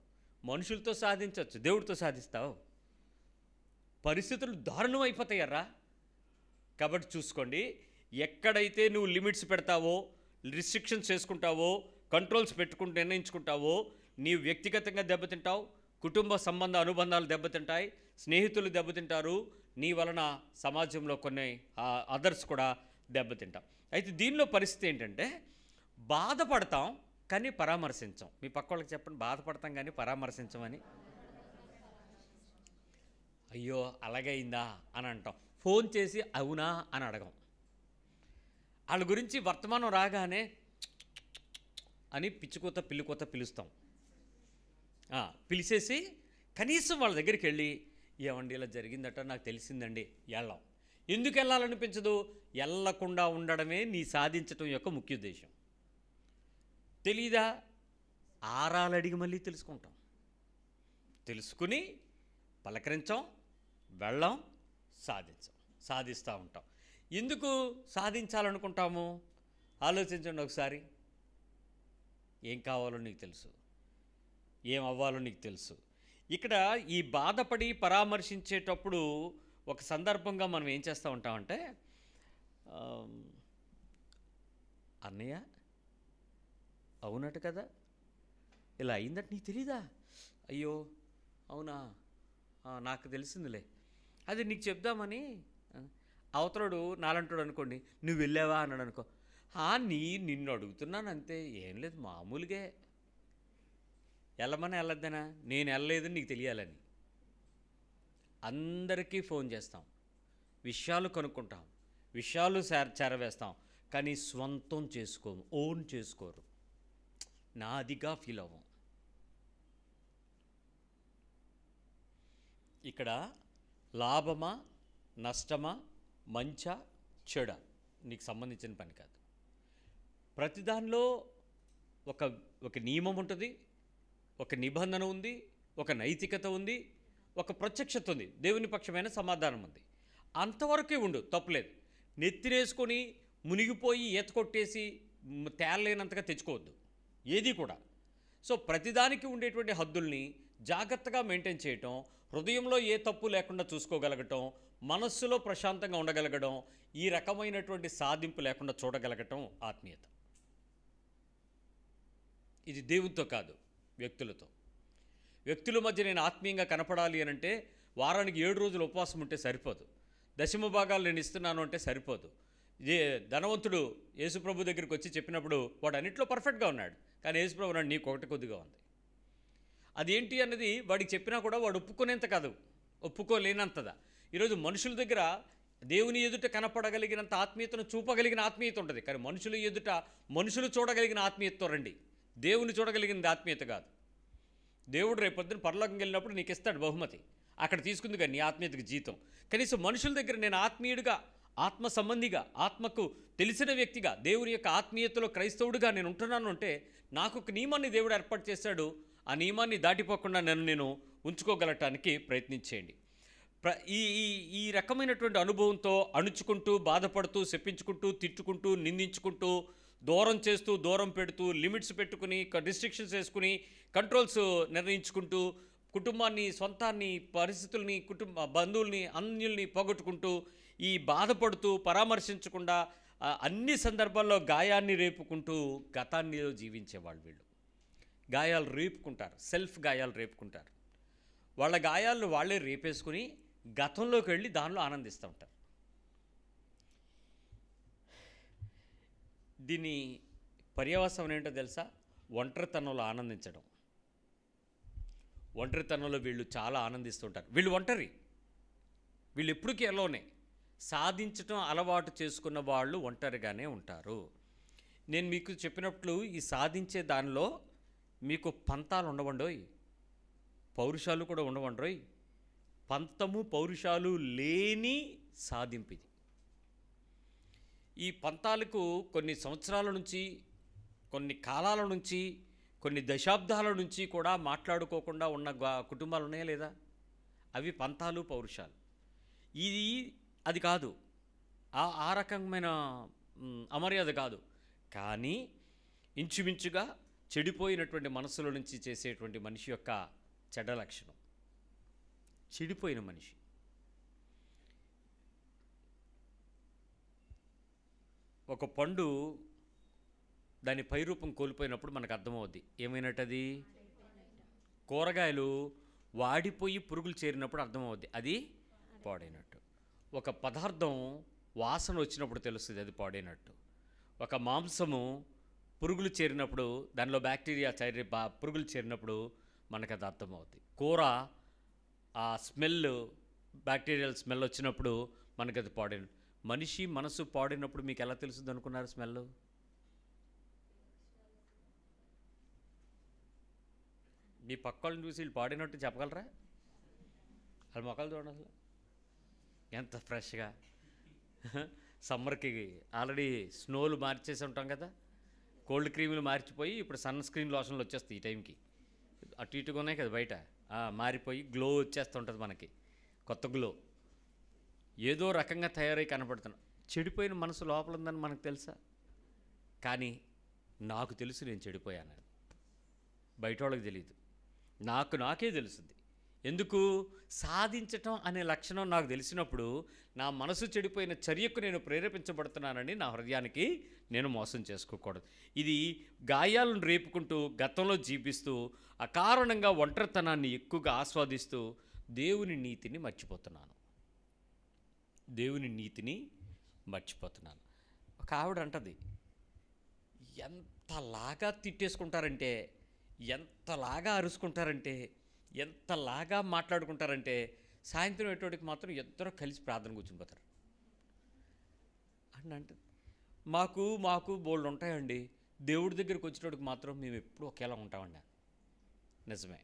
మనుషులతో సాధించవచ్చు, దేవుడితో సాధిస్తావు? పరిస్థితులు దారుణం అయిపోతాయర్రా. కాబట్టి చూసుకోండి, ఎక్కడైతే నువ్వు లిమిట్స్ పెడతావో, రిస్ట్రిక్షన్స్ చేసుకుంటావో, కంట్రోల్స్ నిర్ణయించుకుంటావో, నీవు వ్యక్తిగతంగా దెబ్బతింటావు, కుటుంబ సంబంధ అనుబంధాలు దెబ్బతింటాయి, స్నేహితులు దెబ్బతింటారు, నీ వలన సమాజంలో కొన్ని అదర్స్ కూడా దెబ్బతింటాం. అయితే దీనిలో పరిస్థితి ఏంటంటే, బాధపడతాం కానీ పరామర్శించాం. మీ పక్క వాళ్ళకి చెప్పండి, బాధపడతాం కానీ పరామర్శించమని. అయ్యో అలాగే అయిందా అని అంటాం. ఫోన్ చేసి అవునా అని అడగం. వాళ్ళ గురించి వర్తమానం రాగానే అని పిచ్చుకోత పిల్లికోత పిలుస్తాం. పిలిచేసి కనీసం వాళ్ళ దగ్గరికి వెళ్ళి, ఏమండి ఇలా జరిగిందట నాకు తెలిసిందండి, వెళ్ళాం. ఎందుకు వెళ్ళాలనిపించదు? వెళ్ళకుండా ఉండడమే నీ సాధించటం యొక్క ముఖ్య ఉద్దేశం. తెలీదా? ఆరాలు అడిగి మళ్ళీ తెలుసుకుంటాం, తెలుసుకుని పలకరించాం, వెళ్ళాం, సాధిస్తూ ఉంటాం. ఎందుకు సాధించాలనుకుంటాము? ఆలోచించండి ఒకసారి. ఏం కావాలో నీకు తెలుసు, ఏం అవ్వాలో నీకు తెలుసు. ఇక్కడ ఈ బాధపడి పరామర్శించేటప్పుడు ఒక సందర్భంగా మనం ఏం చేస్తూ ఉంటామంటే, అన్నయ్య అవునట కదా, ఇలా అయిందట నీకు తెలీదా? అయ్యో అవునా, నాకు తెలిసిందిలే, అది నీకు చెప్దామని. అవతలడు నాలంటాడు అనుకోండి, నువ్వు వెళ్ళావా అన్నాడు అనుకో, నిన్ను అడుగుతున్నాను అంతే, ఏం లేదు మామూలుగా. వెళ్ళమని వెళ్ళొద్దనా? నేను వెళ్ళలేదు నీకు తెలియాలని. అందరికీ ఫోన్ చేస్తాం, విషయాలు కనుక్కుంటాం, విషయాలు చేరవేస్తాం, కానీ స్వంతం చేసుకోము, ఓన్ చేసుకోరు, నాదిగా ఫీల్ అవ్వం. ఇక్కడ లాభమా నష్టమా మంచా చెడ నీకు సంబంధించిన పని కాదు. ప్రతి దానిలో ఒక ఒక నియమం ఉంటుంది, ఒక నిబంధన ఉంది, ఒక నైతికత ఉంది, ఒక ప్రత్యక్షత ఉంది, దేవుని పక్షమైన సమాధానం ఉంది. అంతవరకే ఉండు, తప్పులేదు. నెత్తినేసుకొని మునిగిపోయి ఈత కొట్టేసి తేలలేనంతగా తెచ్చుకోవద్దు ఏది కూడా. సో ప్రతిదానికి ఉండేటువంటి హద్దుల్ని జాగ్రత్తగా మెయింటైన్ చేయటం, హృదయంలో ఏ తప్పు లేకుండా చూసుకోగలగటం, మనస్సులో ప్రశాంతంగా ఉండగలగడం, ఈ రకమైనటువంటి సాధింపు లేకుండా చూడగలగటం ఆత్మీయత. ఇది దేవునితో కాదు, వ్యక్తులతో. వ్యక్తుల మధ్య నేను ఆత్మీయంగా కనపడాలి అని అంటే వారానికి 7 రోజులు ఉపవాసం ఉంటే సరిపోదు. దశమ భాగాలు నేను ఇస్తున్నాను అంటే సరిపోదు. ధనవంతుడు యేసుప్రభు దగ్గరికి వచ్చి చెప్పినప్పుడు వాడు అన్నింటిలో పర్ఫెక్ట్గా ఉన్నాడు, కానీ యేసుప్రభు నాడు నీకు ఒకటి కొద్దిగా ఉంది. అదేంటి అన్నది వాడికి చెప్పినా కూడా వాడు ఒప్పుకునేంత కాదు, ఒప్పుకోలేనంతదా. ఈరోజు మనుషుల దగ్గర దేవుని ఎదుట కనపడగలిగినంత ఆత్మీయతను చూపగలిగిన ఆత్మీయత ఉంటుంది, కానీ మనుషుల ఎదుట మనుషులు చూడగలిగిన ఆత్మీయతతో రండి. దేవుని చూడగలిగినది ఆత్మీయత కాదు. దేవుడు రేపొద్దున పరలోకంకి వెళ్ళినప్పుడు నీకు ఇస్తాడు బహుమతి, అక్కడ తీసుకుంది కానీ నీ ఆత్మీయతకు జీతం. కనీసం మనుషుల దగ్గర నేను ఆత్మీయుడిగా, ఆత్మ సంబంధిగా, ఆత్మకు తెలిసిన వ్యక్తిగా, దేవుని యొక్క ఆత్మీయతలో క్రైస్తవుడిగా నేను ఉంటున్నాను అంటే నాకు ఒక నియమాన్ని దేవుడు ఏర్పాటు చేశాడు. ఆ నియమాన్ని దాటిపోకుండా నేను ఉంచుకోగలటానికి ప్రయత్నించేయండి. ఈ ఈ రకమైనటువంటి అనుభవంతో అణుచుకుంటూ, బాధపడుతూ, చెప్పించుకుంటూ, తిట్టుకుంటూ, నిందించుకుంటూ, దూరం చేస్తూ, దూరం పెడుతూ, లిమిట్స్ పెట్టుకుని, రిస్ట్రిక్షన్స్ వేసుకుని, కంట్రోల్స్ నిర్ణయించుకుంటూ, కుటుంబాన్ని, సొంతాన్ని, పరిస్థితుల్ని, బంధువుల్ని, అన్యుల్ని పోగొట్టుకుంటూ, ఈ బాధపడుతూ, పరామర్శించకుండా, అన్ని సందర్భాల్లో గాయాన్ని రేపుకుంటూ గతాన్ని జీవించేవాళ్ళు వీళ్ళు. గాయాలు రేపుకుంటారు, సెల్ఫ్ గాయాలు రేపుకుంటారు. వాళ్ళ గాయాలను వాళ్ళే రేపేసుకుని గతంలోకి వెళ్ళి దానిలో ఆనందిస్తూ ఉంటారు. దీని పర్యవసానం ఏంటో తెలుసా? ఒంటరితనంలో ఆనందించడం. ఒంటరితనంలో వీళ్ళు చాలా ఆనందిస్తుంటారు. వీళ్ళు ఒంటరి, వీళ్ళు ఎప్పటికీ ఎలోనే. సాధించటం అలవాటు చేసుకున్న వాళ్ళు ఒంటరిగానే ఉంటారు. నేను మీకు చెప్పినట్లు ఈ సాధించే దానిలో మీకు పంతాలు ఉండవండోయ్, పౌరుషాలు కూడా ఉండవండోయ్. పంతము పౌరుషాలు లేని సాధింపిది. ఈ పంతాలకు కొన్ని సంవత్సరాల నుంచి, కొన్ని కాలాల నుంచి, కొన్ని దశాబ్దాల నుంచి కూడా మాట్లాడుకోకుండా ఉన్న కుటుంబాలు ఉన్నాయా లేదా? అవి పంతాలు, పౌరుషాలు. ఇది అది కాదు, ఆ రకమైన అమర్యాద కాదు. కానీ ఇంచుమించుగా చెడిపోయినటువంటి మనసుల నుంచి చేసేటువంటి మనిషి యొక్క చెడ్డ లక్షణం. చెడిపోయిన మనిషి. ఒక పండు దాని పైరూపం కోల్పోయినప్పుడు మనకు అర్థమవుద్ది ఏమైనట్టది. కూరగాయలు వాడిపోయి పురుగులు చేరినప్పుడు అర్థమవుద్ది అది పాడైనట్టు. ఒక పదార్థం వాసన వచ్చినప్పుడు తెలుస్తుంది అది పాడైనట్టు. ఒక మాంసము పురుగులు చేరినప్పుడు, దానిలో బ్యాక్టీరియా పురుగులు చేరినప్పుడు మనకు అది అర్థమవుతుంది. కూర ఆ స్మెల్, బ్యాక్టీరియల్ స్మెల్ వచ్చినప్పుడు మనకు అది పాడైన. మనిషి మనసు పాడినప్పుడు మీకు ఎలా తెలుస్తుంది అనుకున్నారు? స్మెల్. మీ పక్కలను చూసి వీళ్ళు పాడినట్టు చెప్పగలరా? వాళ్ళ మొక్కలు చూడండి అసలు ఎంత ఫ్రెష్గా. సమ్మర్కి ఆల్రెడీ స్నోలు మార్చేసి ఉంటాం కదా, కోల్డ్ క్రీములు మార్చిపోయి ఇప్పుడు సన్ స్క్రీన్ లోషన్లు వచ్చేస్తాయి ఈ టైంకి. అటు ఇటుగా ఉన్నాయి కదా బయట, మారిపోయి గ్లో వచ్చేస్తుంటుంది మనకి, కొత్త గ్లో. ఏదో రకంగా తయారై కనపడుతున్నాం. చెడిపోయిన మనసు లోపల ఉందని మనకు తెలుసా? కానీ నాకు తెలుసు నేను చెడిపోయానని. బయట వాళ్ళకి తెలియదు, నాకే తెలుస్తుంది. ఎందుకు? సాధించటం అనే లక్షణం నాకు తెలిసినప్పుడు నా మనసు చెడిపోయిన చర్యకు నేను ప్రేరేపించబడుతున్నానని నా హృదయానికి నేను మోసం చేసుకోకూడదు. ఇది గాయాలను రేపుకుంటూ, గతంలో జీవిస్తూ, అకారణంగా ఒంటరితనాన్ని ఎక్కువగా ఆస్వాదిస్తూ దేవుని నీతిని మర్చిపోతున్నాను. దేవుని నీతిని మర్చిపోతున్నాను. ఒక ఆవిడ అంటది, ఎంతలాగా తిట్టేసుకుంటారంటే, ఎంతలాగా అరుచుకుంటారంటే, ఎంతలాగా మాట్లాడుకుంటారంటే, సాయంత్రం ఎటువంటి మాత్రం ఇద్దరు కలిసి ప్రార్థన కూర్చుని పోతారు అని అంటే. మాకు బోల్డ్ ఉంటాయండి, దేవుడి దగ్గరికి వచ్చినోడికి మాత్రం మేము ఎప్పుడూ ఒకేలా ఉంటామండి. నిజమే,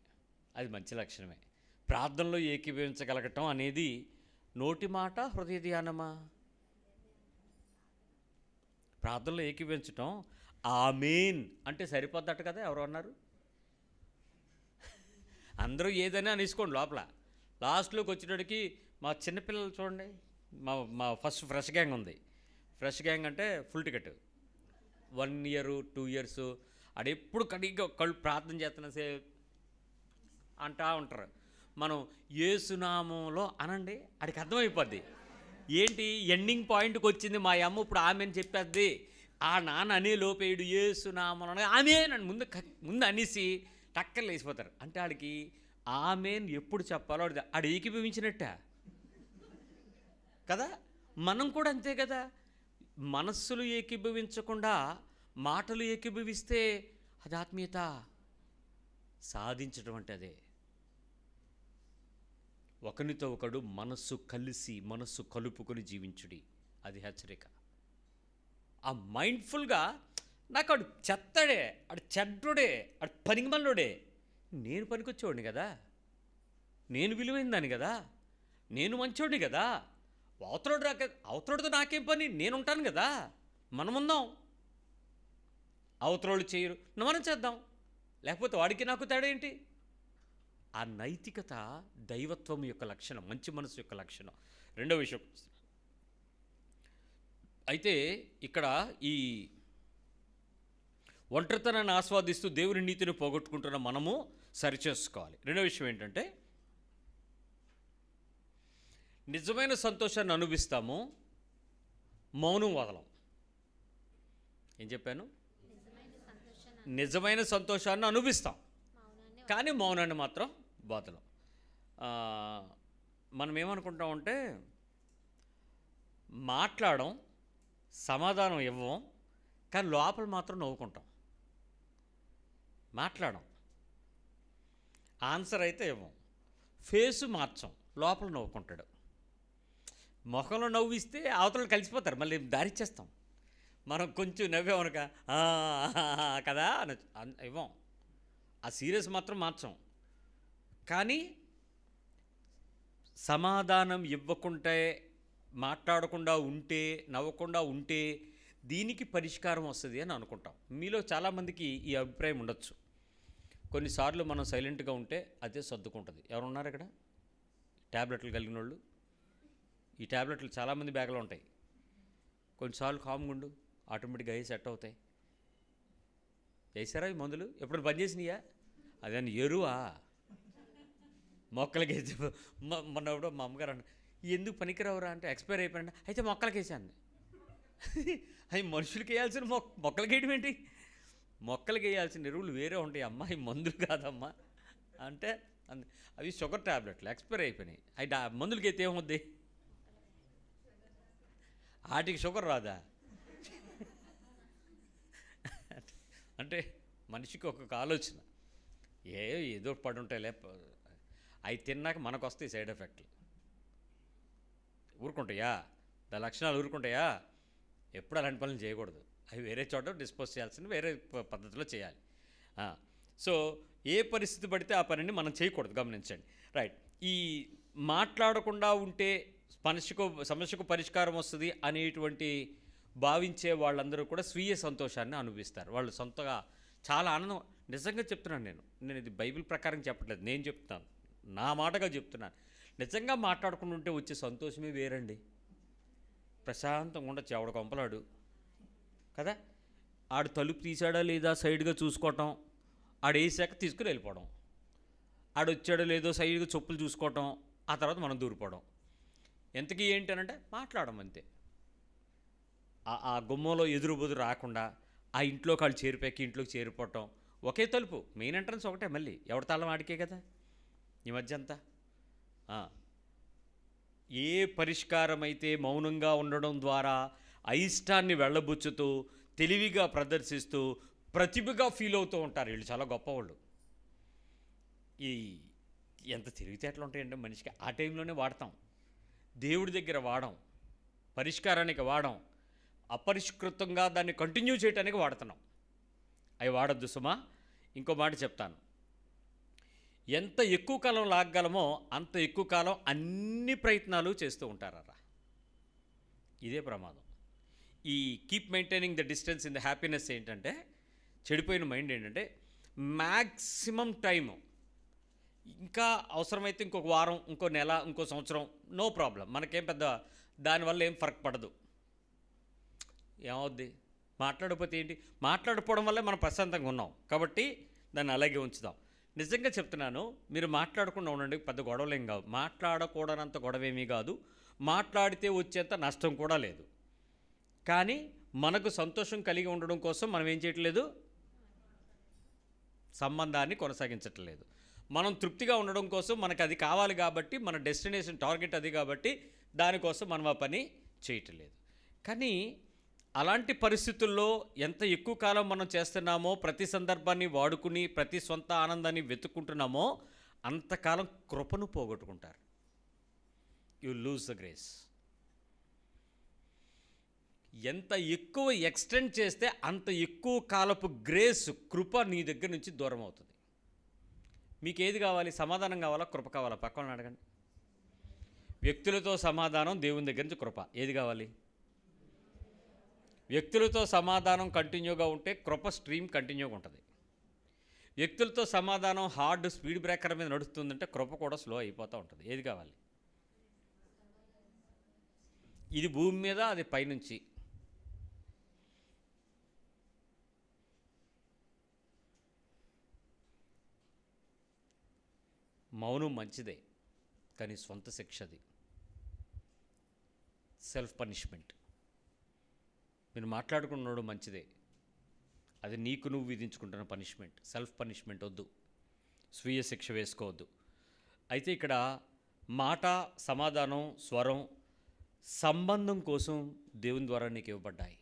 అది మంచి లక్షణమే. ప్రార్థనలో ఏకీభవించగలగటం అనేది నోటి మాట, హృదయ ధ్యానమా? ప్రార్థనలో ఏకీవించటం ఆమేన్ అంటే సరిపోద్దట కదా, ఎవరు అన్నారు? అందరూ ఏదైనా అనేసుకోండి లోపల. లాస్ట్లోకి వచ్చేటడికి మా చిన్నపిల్లలు చూడండి, మా ఫస్ట్ ఫ్రెష్ గ్యాంగ్ ఉంది. ఫ్రెష్ గ్యాంగ్ అంటే ఫుల్ టికెట్, 1 year 2 years ఆడెప్పుడు కడిగా కళ్ళు ప్రార్థన చేస్తున్నా అంటా ఉంటారు. మనం యేసునామంలో అనండి, ఆడికి అర్థమైపోద్ది. ఏంటి ఎండింగ్ పాయింట్కి వచ్చింది, మా అమ్మ ఇప్పుడు ఆమె అని చెప్పేద్ది. ఆ నాన్న అనే లోపేయుడు యేసునామంలో ఆమె నన్ను ముందు అనేసి టక్కర్లు వేసిపోతారు. అంటే ఆడికి ఆమెన్ ఎప్పుడు చెప్పాలో ఆడు ఏకీభవించినట్ట కదా. మనం కూడా అంతే కదా, మనస్సులు ఏకీభవించకుండా మాటలు ఏకీభవిస్తే అది ఆత్మీయత సాధించడం అంటే అదే. ఒకనితో ఒకడు మనస్సు కలిసి మనస్సు కలుపుకొని జీవించుడి, అది హెచ్చరిక. ఆ మైండ్ఫుల్గా నాకు ఆడు చెత్తడే, ఆడు చెడ్డుడే, ఆడు పనికిమల్లోడే, నేను పనికొచ్చేవాడిని కదా, నేను విలువైందాన్ని కదా, నేను మంచోడిని కదా, అవతరుడితో నాకేం పని, నేను ఉంటాను కదా, మనముందాం. అవతరోళ్ళు చేయరు, మనం చేద్దాం, లేకపోతే వాడికి నాకు తేడా ఏంటి? ఆ నైతికత దైవత్వం యొక్క లక్షణం, మంచి మనసు యొక్క లక్షణం. రెండో విషయం అయితే ఇక్కడ ఈ ఒంటరితనాన్ని ఆస్వాదిస్తూ దేవుని నీతిని పోగొట్టుకుంటున్న మనము సరిచేసుకోవాలి. రెండో విషయం ఏంటంటే నిజమైన సంతోషాన్ని అనుభవిస్తాము, మౌనం వదలం. ఏం చెప్పాను? నిజమైన సంతోషాన్ని అనుభవిస్తాం, కానీ మౌనాన్ని మాత్రం వదలం. మనం ఏమనుకుంటామంటే మాట్లాడడం, సమాధానం ఇవ్వం, కానీ లోపల మాత్రం నవ్వుకుంటాం. మాట్లాడడం, ఆన్సర్ అయితే ఇవ్వం, ఫేసు మార్చం, లోపల నవ్వుకుంటాడు. ముఖంలో నవ్విస్తే అవతల కలిసిపోతారు, మళ్ళీ దారిచ్చేస్తాం. మనం కొంచెం నవ్వామనుక కదా ఇవ్వం, ఆ సీరియస్ మాత్రం మార్చం. కానీ సమాధానం ఇవ్వకుంటే, మాట్లాడకుండా ఉంటే, నవ్వకుండా ఉంటే దీనికి పరిష్కారం వస్తుంది అని అనుకుంటాం. మీలో చాలామందికి ఈ అభిప్రాయం ఉండొచ్చు. కొన్నిసార్లు మనం సైలెంట్గా ఉంటే అదే సర్దుకుంటుంది. ఎవరున్నారు ఇక్కడ ట్యాబ్లెట్లు కలిగిన వాళ్ళు? ఈ ట్యాబ్లెట్లు చాలామంది బ్యాగ్లో ఉంటాయి. కొన్నిసార్లు కామ్గా ఉండు, ఆటోమేటిక్గా అవి సెట్ అవుతాయి. వేసారా ఈ మందులు? ఎప్పుడు బంద్ చేసినాయా? అదే ఎరువా మొక్కలకి వేసి మొన్నప్పుడు మా అమ్మగారు అన్న, ఎందుకు పనికిరావురా అంటే ఎక్స్పైర్ అయిపోయినా, అయితే మొక్కలకి వేసాను. అవి మనుషులకి వేయాల్సిన మొక్కలకి వేయడం ఏంటి? మొక్కలకి వేయాల్సిన ఎరువులు వేరే ఉంటాయి అమ్మా, ఈ మందులు కాదమ్మా అంటే అవి షుగర్ ట్యాబ్లెట్లు ఎక్స్పైర్ అయిపోయినాయి. అవి మందులకి అయితే ఏమవుద్ది? వాటికి షుగర్ రాదా? అంటే మనిషికి ఒక్కొక్క ఆలోచన, ఏదో పడి ఉంటాయిలే, అవి తిన్నాక మనకు వస్తాయి సైడ్ ఎఫెక్ట్లు. ఊరుకుంటాయా? దాని లక్షణాలు ఊరుకుంటాయా? ఎప్పుడు అలాంటి పనులు చేయకూడదు. అవి వేరే చోట డిస్పోజ్ చేయాల్సింది వేరే పద్ధతిలో చేయాలి. సో ఏ పరిస్థితి పడితే ఆ పనిని మనం చేయకూడదు, గమనించండి. రైట్. ఈ మాట్లాడకుండా ఉంటే సమస్యకు పరిష్కారం వస్తుంది అనేటువంటి భావించే వాళ్ళందరూ కూడా స్వీయ సంతోషాన్ని అనుభవిస్తారు. వాళ్ళు సొంతగా చాలా ఆనందం. నిజంగా చెప్తున్నాను, నేను ఇది బైబిల్ ప్రకారం చెప్పట్లేదు, నేను చెప్తున్నాను, నా మాటగా చెప్తున్నాను. నిజంగా మాట్లాడకుండా ఉంటే వచ్చే సంతోషమే వేరండి. ప్రశాంతంగా ఉండొచ్చు. ఎవడ కొంపలాడు కదా, ఆడు తలుపు తీసాడా లేదా సైడ్గా చూసుకోవటం, ఆడు వేసాక తీసుకుని వెళ్ళిపోవడం, ఆడు వచ్చాడో లేదో సైడ్గా చెప్పులు చూసుకోవటం, ఆ తర్వాత మనం దూరిపోవడం. ఎంతకీ ఏంటనంటే మాట్లాడడం అంతే. ఆ గుమ్మంలో ఎదురు బుదురు రాకుండా ఆ ఇంట్లోకి వాళ్ళు చేరిపోయాక ఇంట్లోకి చేరిపోవటం. ఒకే తలుపు, మెయిన్ ఎంట్రన్స్ ఒకటే, మళ్ళీ ఎవరి తాళం ఆడికే కదా ఈ మధ్య అంతా. ఏ పరిష్కారం అయితే మౌనంగా ఉండడం ద్వారా అయిష్టాన్ని వెళ్ళబుచ్చుతూ తెలివిగా ప్రదర్శిస్తూ ప్రతిభగా ఫీల్ అవుతూ ఉంటారు. వీళ్ళు చాలా గొప్పవాళ్ళు. ఈ ఎంత తెలివితేటలు ఉంటాయంటే మనిషికి. ఆ టైంలోనే వాడతాం, దేవుడి దగ్గర వాడం, పరిష్కారానికి వాడం, అపరిష్కృతంగా దాన్ని కంటిన్యూ చేయడానికి వాడుతున్నాం. అవి వాడద్దు సుమా. ఇంకో మాట చెప్తాను, ఎంత ఎక్కువ కాలం లాగగలమో అంత ఎక్కువ కాలం అన్ని ప్రయత్నాలు చేస్తూ ఉంటారా. ఇదే ప్రమాదం. ఈ keep maintaining the distance in the happiness ఏంటంటే, చెడిపోయిన మైండ్ ఏంటంటే మ్యాక్సిమం టైము, ఇంకా అవసరమైతే ఇంకొక వారం, ఇంకో నెల, ఇంకో సంవత్సరం, నో ప్రాబ్లం, మనకేం పెద్ద దానివల్ల ఏం ఫరక్ పడదు. ఏమవుద్ది? మాట్లాడకపోతే ఏంటి? మాట్లాడకపోవడం వల్లే మనం ప్రశాంతంగా ఉన్నాం కాబట్టి దాన్ని అలాగే ఉంచుదాం. నిజంగా చెప్తున్నాను, మీరు మాట్లాడకుండా ఉండండి, పెద్ద గొడవలు ఏం కాదు. మాట్లాడకూడనంత గొడవేమీ కాదు, మాట్లాడితే వచ్చేంత నష్టం కూడా లేదు. కానీ మనకు సంతోషం కలిగి ఉండడం కోసం మనం ఏం చేయట్లేదు? సంబంధాన్ని కొనసాగించట్లేదు. మనం తృప్తిగా ఉండడం కోసం, మనకు అది కావాలి కాబట్టి, మన డెస్టినేషన్ టార్గెట్ అది కాబట్టి దానికోసం మనం ఆ పని చేయట్లేదు. కానీ అలాంటి పరిస్థితుల్లో ఎంత ఎక్కువ కాలం మనం చేస్తున్నామో, ప్రతి సందర్భాన్ని వాడుకుని ప్రతి సొంత ఆనందాన్ని వెతుక్కుంటున్నామో అంతకాలం కృపను పోగొట్టుకుంటారు. You lose the grace. ఎంత ఎక్కువ ఎక్స్టెండ్ చేస్తే అంత ఎక్కువ కాలపు గ్రేస్, కృప నీ దగ్గర నుంచి దూరం అవుతుంది. మీకు ఏది కావాలి? సమాధానం కావాలా, కృప కావాలా? పక్కన అడగండి. వ్యక్తులతో సమాధానం, దేవుని దగ్గర నుంచి కృప, ఏది కావాలి? వ్యక్తులతో సమాధానం కంటిన్యూగా ఉంటే కృప స్ట్రీమ్ కంటిన్యూగా ఉంటుంది. వ్యక్తులతో సమాధానం హార్డ్ స్పీడ్ బ్రేకర్ మీద నడుస్తుందంటే కృప కూడా స్లో అయిపోతూ ఉంటుంది. ఏది కావాలి? ఇది భూమి మీద, అది పైనుంచి. మౌనం మంచిదే, కానీ సొంత శిక్షది, సెల్ఫ్ పనిష్మెంట్. మీరు మాట్లాడుకున్నాడు మంచిదే, అది నీకు నువ్వు విధించుకుంటున్న పనిష్మెంట్. సెల్ఫ్ పనిష్మెంట్ వద్దు, స్వీయ శిక్ష వేసుకోవద్దు. అయితే ఇక్కడ మాట, సమాధానం, స్వరం సంబంధం కోసం దేవుని ద్వారా నీకు ఇవ్వబడ్డాయి.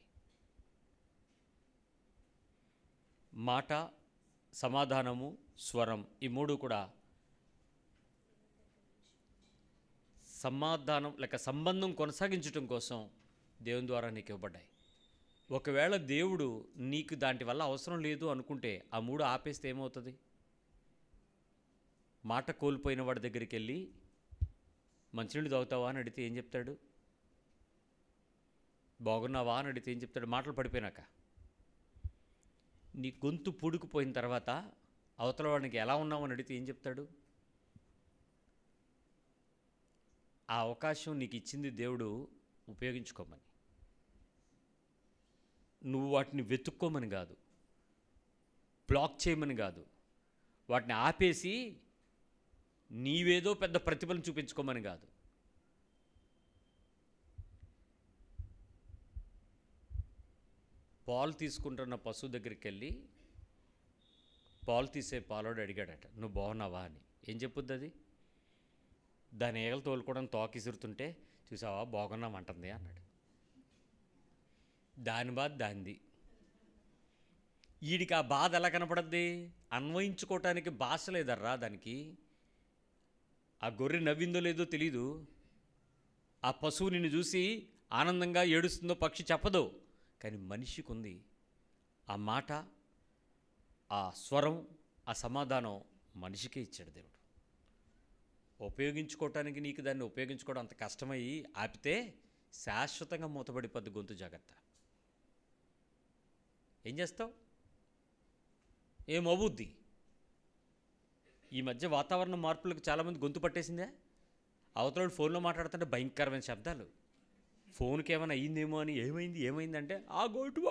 మాట, సమాధానము, స్వరం, ఈ మూడు కూడా సమాధానం లేక సంబంధం కొనసాగించడం కోసం దేవుని ద్వారా నీకు ఇవ్వబడ్డాయి. ఒకవేళ దేవుడు నీకు దాంటి వల్ల అవసరం లేదు అనుకుంటే ఆ మూడు ఆపేస్తే ఏమవుతుంది? మాట కోల్పోయిన వాడి దగ్గరికి వెళ్ళి మంచినీళ్ళు తాగుతావా అని అడిగితే ఏం చెప్తాడు? బాగున్నావా అని అడిగితే ఏం చెప్తాడు? మాటలు పడిపోయినాక. నీ గొంతు పూడుకుపోయిన తర్వాత అవతల వాడికి ఎలా ఉన్నావు అని అడిగితే ఏం చెప్తాడు? ఆ అవకాశం నీకు ఇచ్చింది దేవుడు, ఉపయోగించుకోమని. నువ్వు వాటిని వెతుక్కోమని కాదు, బ్లాక్ చేయమని కాదు, వాటిని ఆపేసి నీవేదో పెద్ద ప్రతిభను చూపించుకోమని కాదు. పాలు తీసుకుంటున్న పశువు దగ్గరికి వెళ్ళి పాలు తీసే పాలోడు అడిగాడట, నువ్వు బాగున్నావా అని. ఏం చెప్పుద్ది అది? దాని ఏగలు తోలుకోవడం తోక ఇసురుతుంటే చూసావా బాగున్నామంటుంది అన్నాడు. దాని బాధ దానిది. వీడికి ఆ బాధ ఎలా కనపడద్ది? అన్వయించుకోవటానికి భాష లేదర్రా దానికి. ఆ గొర్రె నవ్విందో లేదో తెలీదు, ఆ పశువు నిన్ను చూసి ఆనందంగా ఏడుస్తుందో పక్షి చెప్పదు, కానీ మనిషికి ఉంది. ఆ మాట, ఆ స్వరం, ఆ సమాధానం మనిషికే ఇచ్చాడు దేవుడు. ఉపయోగించుకోవటానికి నీకు దాన్ని ఉపయోగించుకోవడం అంత కష్టమయ్యి ఆపితే శాశ్వతంగా మూతపడిపోద్ది గొంతు. జాగ్రత్త. ఏం చేస్తావు? ఏమవుద్ది? ఈ మధ్య వాతావరణ మార్పులకు చాలామంది గొంతు పట్టేసిందే. అవతల ఫోన్లో మాట్లాడుతుంటే భయంకరమైన శబ్దాలు. ఫోన్కి ఏమైనా అయ్యిందేమో అని, ఏమైంది అంటే ఆ గొంతు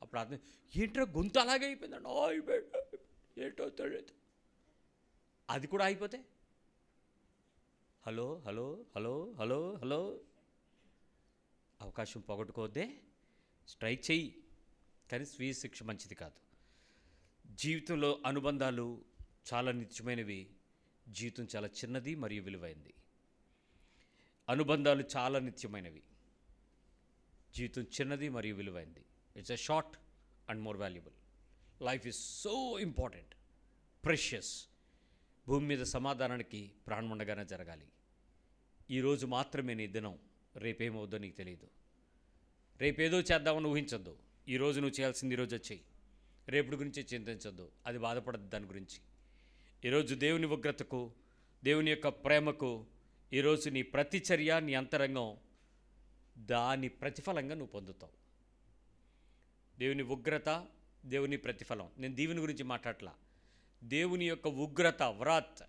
అప్పుడు అర్థం, ఏంట్రా గొంతు అలాగే అయిపోయిందండి, ఏంటో తెలియదు. అది కూడా అయిపోతే hello hello hello hello hello అవకాశం పోగొట్టుకోవద్దే, స్ట్రైక్ చెయ్యి. కానీ స్వీయ శిక్ష మంచిది కాదు. జీవితంలో అనుబంధాలు చాలా నిత్యమైనవి, జీవితం చాలా చిన్నది మరియు విలువైనది. అనుబంధాలు చాలా నిత్యమైనవి, జీవితం చిన్నది మరియు విలువైనది. It's a short and more valuable. Life is so important, precious. భూమి మీద సమాధానానికి ప్రాణం ఉండగానే జరగాలి. ఈరోజు మాత్రమే నీ దినం, రేపేమవుద్దో నీకు తెలియదు. రేపేదో చేద్దామని ఊహించొద్దు. ఈరోజు నువ్వు చేయాల్సింది ఈరోజు చెయ్యి. రేపటి గురించి చింతించొద్దు, అది బాధపడద్దు దాని గురించి. ఈరోజు దేవుని ఉగ్రతకు, దేవుని యొక్క ప్రేమకు, ఈరోజు నీ ప్రతి చర్య, నీ అంతరంగం దాని ప్రతిఫలంగా నువ్వు పొందుతావు. దేవుని ఉగ్రత, దేవుని ప్రతిఫలం. నేను దేవుని గురించి మాట్లాడలా. దేవుని యొక్క ఉగ్రత, వ్రాత్,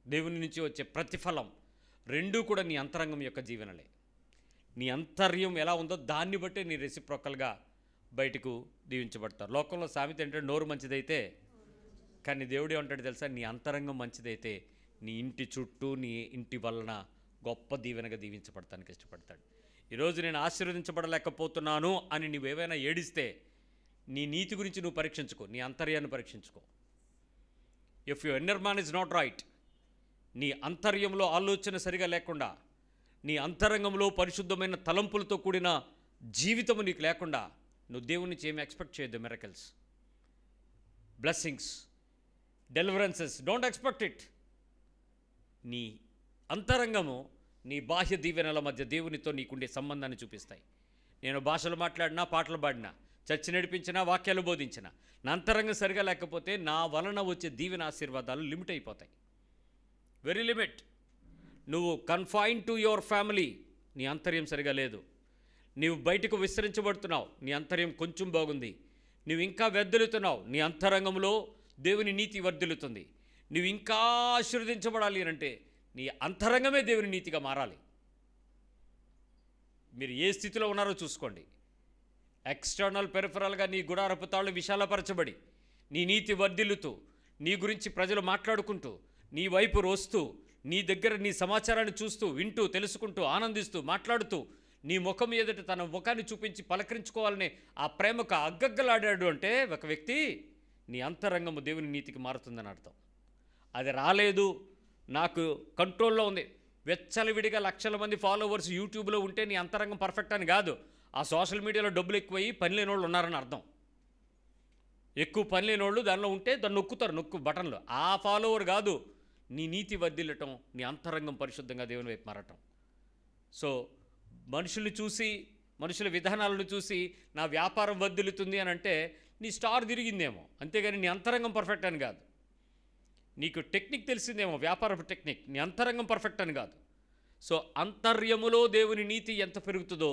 దేవుని నుంచి వచ్చే ప్రతిఫలం రెండూ కూడా నీ అంతరంగం యొక్క జీవనలే. నీ అంతర్యం ఎలా ఉందో దాన్ని బట్టే నీ రెసిప్రోకల్గా బయటకు దీవించబడతారు. లోకంలో సామెత ఏంటంటే నోరు మంచిదైతే, కానీ దేవుడే ఉంటాడు తెలుసా, నీ అంతరంగం మంచిదైతే నీ ఇంటి చుట్టూ నీ ఇంటి వలన గొప్ప దీవెనగా దీవించబడటానికి ఇష్టపడతాడు. ఈరోజు నేను ఆశీర్వదించబడలేకపోతున్నాను అని నువ్వేమైనా ఏడిస్తే నీ నీతి గురించి నువ్వు పరీక్షించుకో, నీ అంతర్యాన్ని పరీక్షించుకో. If your inner man is not right, నీ అంతర్యంలో ఆలోచన సరిగా లేకుండా, నీ అంతరంగంలో పరిశుద్ధమైన తలంపులతో కూడిన జీవితము నీకు లేకుండా నువ్వు దేవుని నుంచి ఏమి ఎక్స్పెక్ట్ చేయొద్దు. Miracles, blessings, deliverances, don't expect it. నీ అంతరంగము నీ బాహ్య దీవెనల మధ్య దేవునితో నీకుండే సంబంధాన్ని చూపిస్తాయి. నేను భాషలు మాట్లాడినా, పాటలు పాడినా, చర్చి నడిపించినా, వాక్యాలు బోధించినా, నా అంతరంగం సరిగా లేకపోతే నా వలన వచ్చే దీవెన ఆశీర్వాదాలు లిమిట్ అయిపోతాయి. Very limit. నువ్వు కన్ఫైన్ టు యువర్ ఫ్యామిలీ, నీ అంతర్యం సరిగా లేదు. నీవు బయటకు విస్తరించబడుతున్నావు, నీ అంతర్యం కొంచెం బాగుంది. నువ్వు ఇంకా వెద్దలుతున్నావు, నీ అంతరంగంలో దేవుని నీతి వర్ధిల్లుతుంది. నువ్వు ఇంకా ఆశీర్వదించబడాలి అంటే నీ అంతరంగమే దేవుని నీతిగా మారాలి. మీరు ఏ స్థితిలో ఉన్నారో చూసుకోండి. ఎక్స్టర్నల్ పెరిఫరల్గా నీ గుడారపు తాళ్ళు విశాలపరచబడి, నీ నీతి వర్ధిల్లుతూ, నీ గురించి ప్రజలు మాట్లాడుకుంటూ, నీ వైపు రోస్తూ, నీ దగ్గర నీ సమాచారాన్ని చూస్తూ, వింటూ, తెలుసుకుంటూ, ఆనందిస్తూ, మాట్లాడుతూ, నీ ముఖం ఎదుట తన ముఖాన్ని చూపించి పలకరించుకోవాలనే ఆ ప్రేమకు అగ్గగ్గలాడాడు అంటే ఒక వ్యక్తి, నీ అంతరంగము దేవుని నీతికి మారుతుందని అర్థం. అది రాలేదు, నాకు కంట్రోల్లో ఉంది, వెచ్చలవిడిగా లక్షల మంది ఫాలోవర్స్ యూట్యూబ్లో ఉంటే నీ అంతరంగం పర్ఫెక్ట్ అని కాదు. ఆ సోషల్ మీడియాలో డబ్బులు ఎక్కువయ్యి పని లేని వాళ్ళు ఉన్నారని అర్థం. ఎక్కువ పని లేని వాళ్ళు దానిలో ఉంటే దాన్ని నొక్కు బటన్లు. ఆ ఫాలోవర్ కాదు. నీ నీతి వర్ధిల్లటం, నీ అంతరంగం పరిశుద్ధంగా దేవుని వైపు మారటం. సో మనుషుల్ని చూసి, మనుషుల విధానాలను చూసి నా వ్యాపారం వర్ధిల్లుతుంది అని అంటే నీ స్టార్ తిరిగిందేమో, అంతేగాని నీ అంతరంగం పర్ఫెక్ట్ అని కాదు. నీకు టెక్నిక్ తెలిసిందేమో, వ్యాపారపు టెక్నిక్, నీ అంతరంగం పర్ఫెక్ట్ అని కాదు. సో అంతర్యములో దేవుని నీతి ఎంత పెరుగుతుందో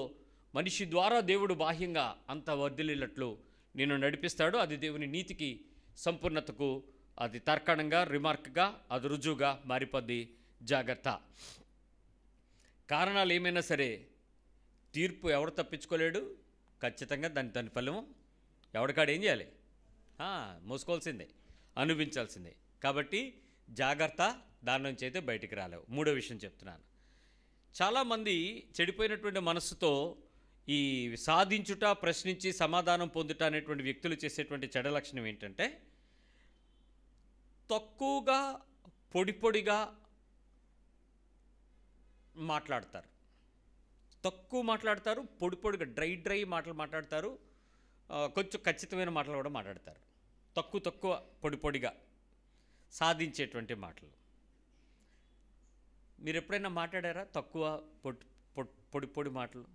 మనిషి ద్వారా దేవుడు బాహ్యంగా అంత వర్ధిల్లినట్లు నిన్ను నడిపిస్తాడు. అది దేవుని నీతికి, సంపూర్ణతకు అది తర్కణంగా, రిమార్క్గా, అది రుజువుగా మారిపోద్ది. జాగ్రత్త. కారణాలు ఏమైనా సరే తీర్పు ఎవడు తప్పించుకోలేడు. ఖచ్చితంగా దాని ఫలం ఎవడికాడు ఏం చేయాలి, మోసుకోవాల్సిందే, అనుభవించాల్సిందే. కాబట్టి జాగ్రత్త, దాని నుంచి అయితే బయటికి రాలేవు. మూడో విషయం చెప్తున్నాను. చాలామంది చెడిపోయినటువంటి మనస్సుతో ఈ సాధించుట, ప్రశ్నించి సమాధానం పొందుట అనేటువంటి వ్యక్తులు చేసేటువంటి చెడ లక్షణం ఏంటంటే తక్కువగా పొడిగా మాట్లాడతారు. తక్కువ మాట్లాడతారు, పొడిగా డ్రై మాటలు మాట్లాడతారు, కొంచెం ఖచ్చితమైన మాటలు కూడా మాట్లాడతారు. తక్కువ పొడిగా సాధించేటువంటి మాటలు. మీరు ఎప్పుడైనా మాట్లాడారా తక్కువ పొడి మాటలు?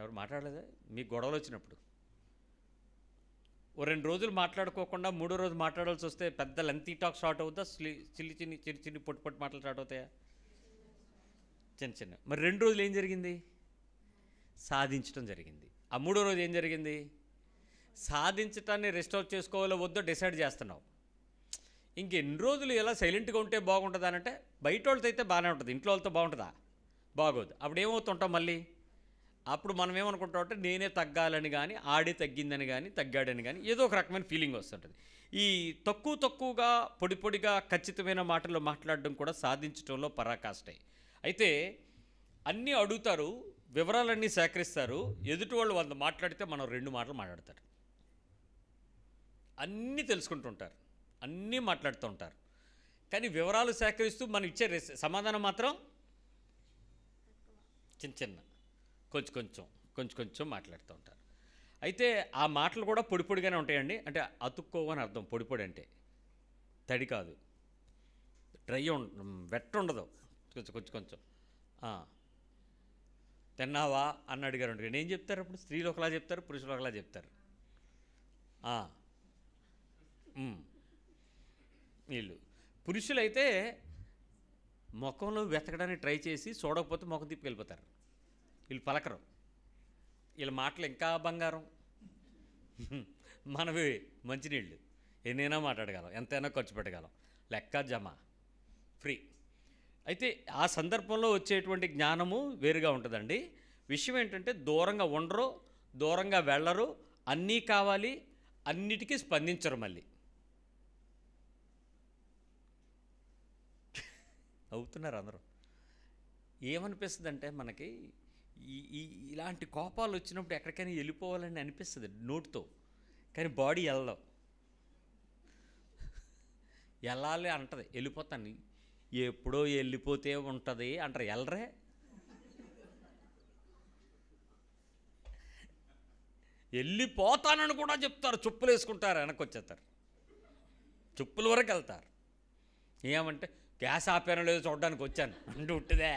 ఎవరు మాట్లాడలేదా? మీకు గొడవలు వచ్చినప్పుడు ఓ 2 రోజులు మాట్లాడుకోకుండా 3వ రోజు మాట్లాడాల్సి వస్తే పెద్ద లెంతీ టాక్ స్టార్ట్ అవుతుందా? చిన్ని పొట్టి మాటలు స్టార్ట్ అవుతాయా? చిన్న. మరి 2 రోజులు ఏం జరిగింది? సాధించడం జరిగింది. ఆ 3వ రోజు ఏం జరిగింది? సాధించటాన్ని రెస్టోర్ చేసుకోవాలో వద్దో డిసైడ్ చేస్తున్నావు. ఇంకెన్ని రోజులు ఎలా సైలెంట్గా ఉంటే బాగుంటుందా అంటే, బయట వాళ్ళతో అయితే బాగానే ఉంటుంది, ఇంట్లో వాళ్ళతో బాగుంటుందా? బాగోదు. అప్పుడు ఏమవుతుంటాం మళ్ళీ? అప్పుడు మనం ఏమనుకుంటాం అంటే నేనే తగ్గాలని కానీ, ఆడే తగ్గిందని కానీ, తగ్గాడని కానీ ఏదో ఒక రకమైన ఫీలింగ్ వస్తుంటుంది. ఈ తక్కువగా పొడిగా ఖచ్చితమైన మాటలు మాట్లాడడం కూడా సాధించడంలో పరాకాష్టే. అయితే అన్నీ అడుగుతారు, వివరాలన్నీ సేకరిస్తారు. ఎదుటి వాళ్ళు 100 మాట్లాడితే మనం 2 మాటలు మాట్లాడతారు. అన్నీ తెలుసుకుంటుంటారు, అన్నీ మాట్లాడుతూ ఉంటారు. కానీ వివరాలు సేకరిస్తూ మనం ఇచ్చే సమాధానం మాత్రం చిన్న కొంచెం మాట్లాడుతూ ఉంటారు. అయితే ఆ మాటలు కూడా పొడిగానే ఉంటాయండి. అంటే అతుక్కోవని అర్థం. పొడి అంటే తడి కాదు, డ్రై వెట్ ఉండదు, కొంచెం. తిన్నావా అని అడిగారు. ఏం చెప్తారు అప్పుడు? స్త్రీలు ఒకలా చెప్తారు, పురుషులు ఒకలా చెప్తారు. వీళ్ళు పురుషులైతే ముఖంలో వెతకడానికి ట్రై చేసి చూడకపోతే ముఖం తిప్పి వెళ్ళిపోతారు. వీళ్ళు పలకరు, వీళ్ళ మాటలు ఇంకా బంగారం. మనవి మంచినీళ్ళు ఎన్నైనా మాట్లాడగలం, ఎంతైనా ఖర్చు పెట్టగలం, లెక్క జమ ఫ్రీ. అయితే ఆ సందర్భంలో వచ్చేటువంటి జ్ఞానము వేరుగా ఉంటుందండి. విషయం ఏంటంటే దూరంగా ఉండరు, దూరంగా వెళ్ళరు, అన్నీ కావాలి, అన్నిటికీ స్పందించరు. మళ్ళీ అవుతున్నారు అందరూ. ఏమనిపిస్తుంది అంటే మనకి ఇలాంటి కోపాలు వచ్చినప్పుడు ఎక్కడికైనా వెళ్ళిపోవాలని అనిపిస్తుంది నోటితో, కానీ బాడీ వెళ్ళదు. వెళ్ళాలి అంటది, వెళ్ళిపోతాను, ఎప్పుడో వెళ్ళిపోతే ఉంటుంది అంటారు. వెళ్ళరే. వెళ్ళిపోతానని కూడా చెప్తారు, చెప్పులు వేసుకుంటారు, వెనక్కి వచ్చేస్తారు, చెప్పుల వరకు వెళ్తారు. ఏమంటే గ్యాస్ ఆపానో లేదో చూడడానికి వచ్చాను అంటూ ఉంటుందే.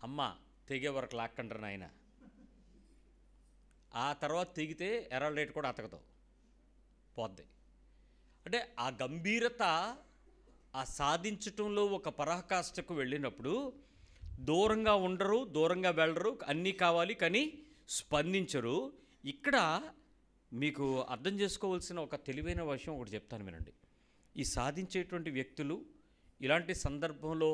అమ్మ తెగే వరకు లాక్కంటారు నాయన. ఆ తర్వాత తెగితే ఎరాల్ రేట్ కూడా అతకతావు, పోద్ది. అంటే ఆ గంభీరత, ఆ సాధించటంలో ఒక పరాకాష్ఠకు వెళ్ళినప్పుడు దూరంగా ఉండరు, దూరంగా వెళ్ళరు, అన్నీ కావాలి కానీ స్పందించరు. ఇక్కడ మీకు అర్థం చేసుకోవాల్సిన ఒక తెలివైన విషయం ఒకటి చెప్తాను వినండి. ఈ సాధించేటువంటి వ్యక్తులు ఇలాంటి సందర్భంలో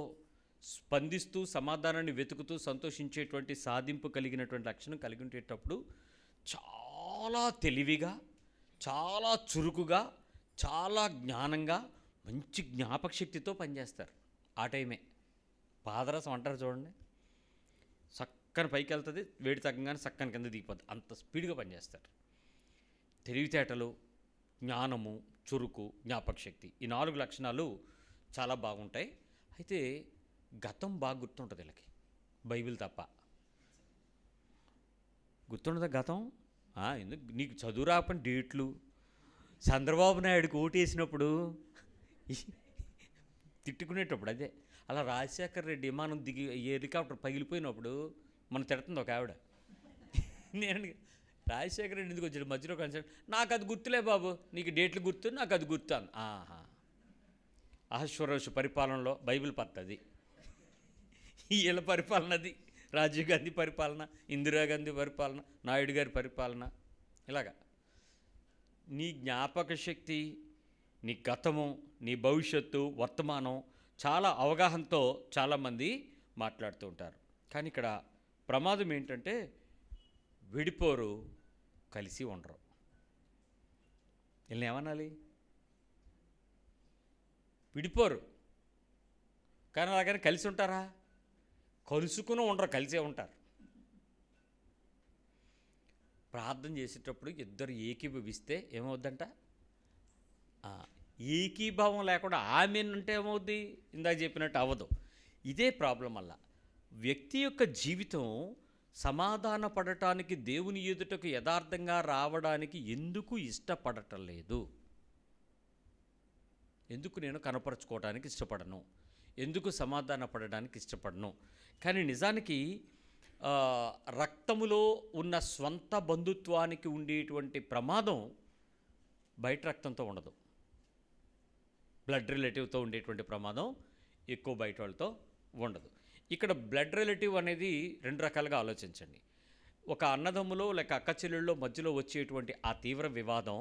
స్పందిస్తూ సమాధానాన్ని వెతుకుతూ సంతోషించేటువంటి సాధింపు కలిగినటువంటి లక్షణం కలిగి ఉండేటప్పుడు చాలా తెలివిగా, చాలా చురుకుగా, చాలా జ్ఞానంగా, మంచి జ్ఞాపక శక్తితో పనిచేస్తారు. ఆ టైమే పాదరసం అంటారు చూడండి, చక్కని పైకి వెళ్తుంది, వేడి తగ్గగానే చక్కని కింద దిగిపోద్ది, అంత స్పీడ్గా పనిచేస్తారు. తెలివితేటలు, జ్ఞానము, చురుకు, జ్ఞాపక శక్తి, ఈ 4 లక్షణాలు చాలా బాగుంటాయి. అయితే గతం బాగా గుర్తుంటుంది వీళ్ళకి, బైబిల్ తప్ప. గుర్తుండదా గతం? ఎందుకు నీకు చదువు రాపని డేట్లు, చంద్రబాబు నాయుడుకి ఓటేసినప్పుడు తిట్టుకునేటప్పుడు అదే, అలా రాజశేఖర్ రెడ్డి విమానం దిగి హెలికాప్టర్ పగిలిపోయినప్పుడు మనం తిడుతుంది ఒక ఆవిడ. నేను రాజశేఖర రెడ్డి ఎందుకు వచ్చాడు మధ్యలో కన్సల్ట్, నాకు అది గుర్తులే బాబు, నీకు డేట్లు గుర్తు, నాకు అది గుర్తాను. అహశ్వరోషు పరిపాలనలో బైబిల్ పద్ధతి, వీళ్ళ పరిపాలన అది, రాజీవ్ గాంధీ పరిపాలన, ఇందిరాగాంధీ పరిపాలన, నాయుడు గారి పరిపాలన. ఇలాగా నీ జ్ఞాపక శక్తి, నీ గతము, నీ భవిష్యత్తు, వర్తమానం చాలా అవగాహనతో చాలామంది మాట్లాడుతూ ఉంటారు. కానీ ఇక్కడ ప్రమాదం ఏంటంటే విడిపోరు, కలిసి ఉండరు. వీళ్ళని ఏమనాలి? విడిపోరు కానీ అలాగని కలిసి ఉంటారా? కలుసుకుని ఉండరు, కలిసే ఉంటారు. ప్రార్థన చేసేటప్పుడు ఇద్దరు ఏకీభవిస్తే ఏమవుద్దంట? ఏకీభావం లేకుండా ఆమెన్ అంటే ఏమవుద్ది? ఇందాక చెప్పినట్టు అవ్వదు. ఇదే ప్రాబ్లం వల్ల వ్యక్తి యొక్క జీవితం సమాధాన పడటానికి, దేవుని ఎదుటకు యథార్థంగా రావడానికి ఎందుకు ఇష్టపడటం లేదు? ఎందుకు నేను కనపరుచుకోవడానికి ఇష్టపడను? ఎందుకు సమాధాన పడడానికి ఇష్టపడను? కానీ నిజానికి రక్తములో ఉన్న స్వంత బంధుత్వానికి ఉండేటువంటి ప్రమాదం బయట రక్తంతో ఉండదు. బ్లడ్ రిలేటివ్తో ఉండేటువంటి ప్రమాదం ఎక్కువ బయట వాళ్ళతో ఉండదు. ఇక్కడ బ్లడ్ రిలేటివ్ అనేది 2 రకాలుగా ఆలోచించండి. ఒక అన్నదమ్ములో లేక అక్క చెల్లెళ్ళలో మధ్యలో వచ్చేటువంటి ఆ తీవ్ర వివాదం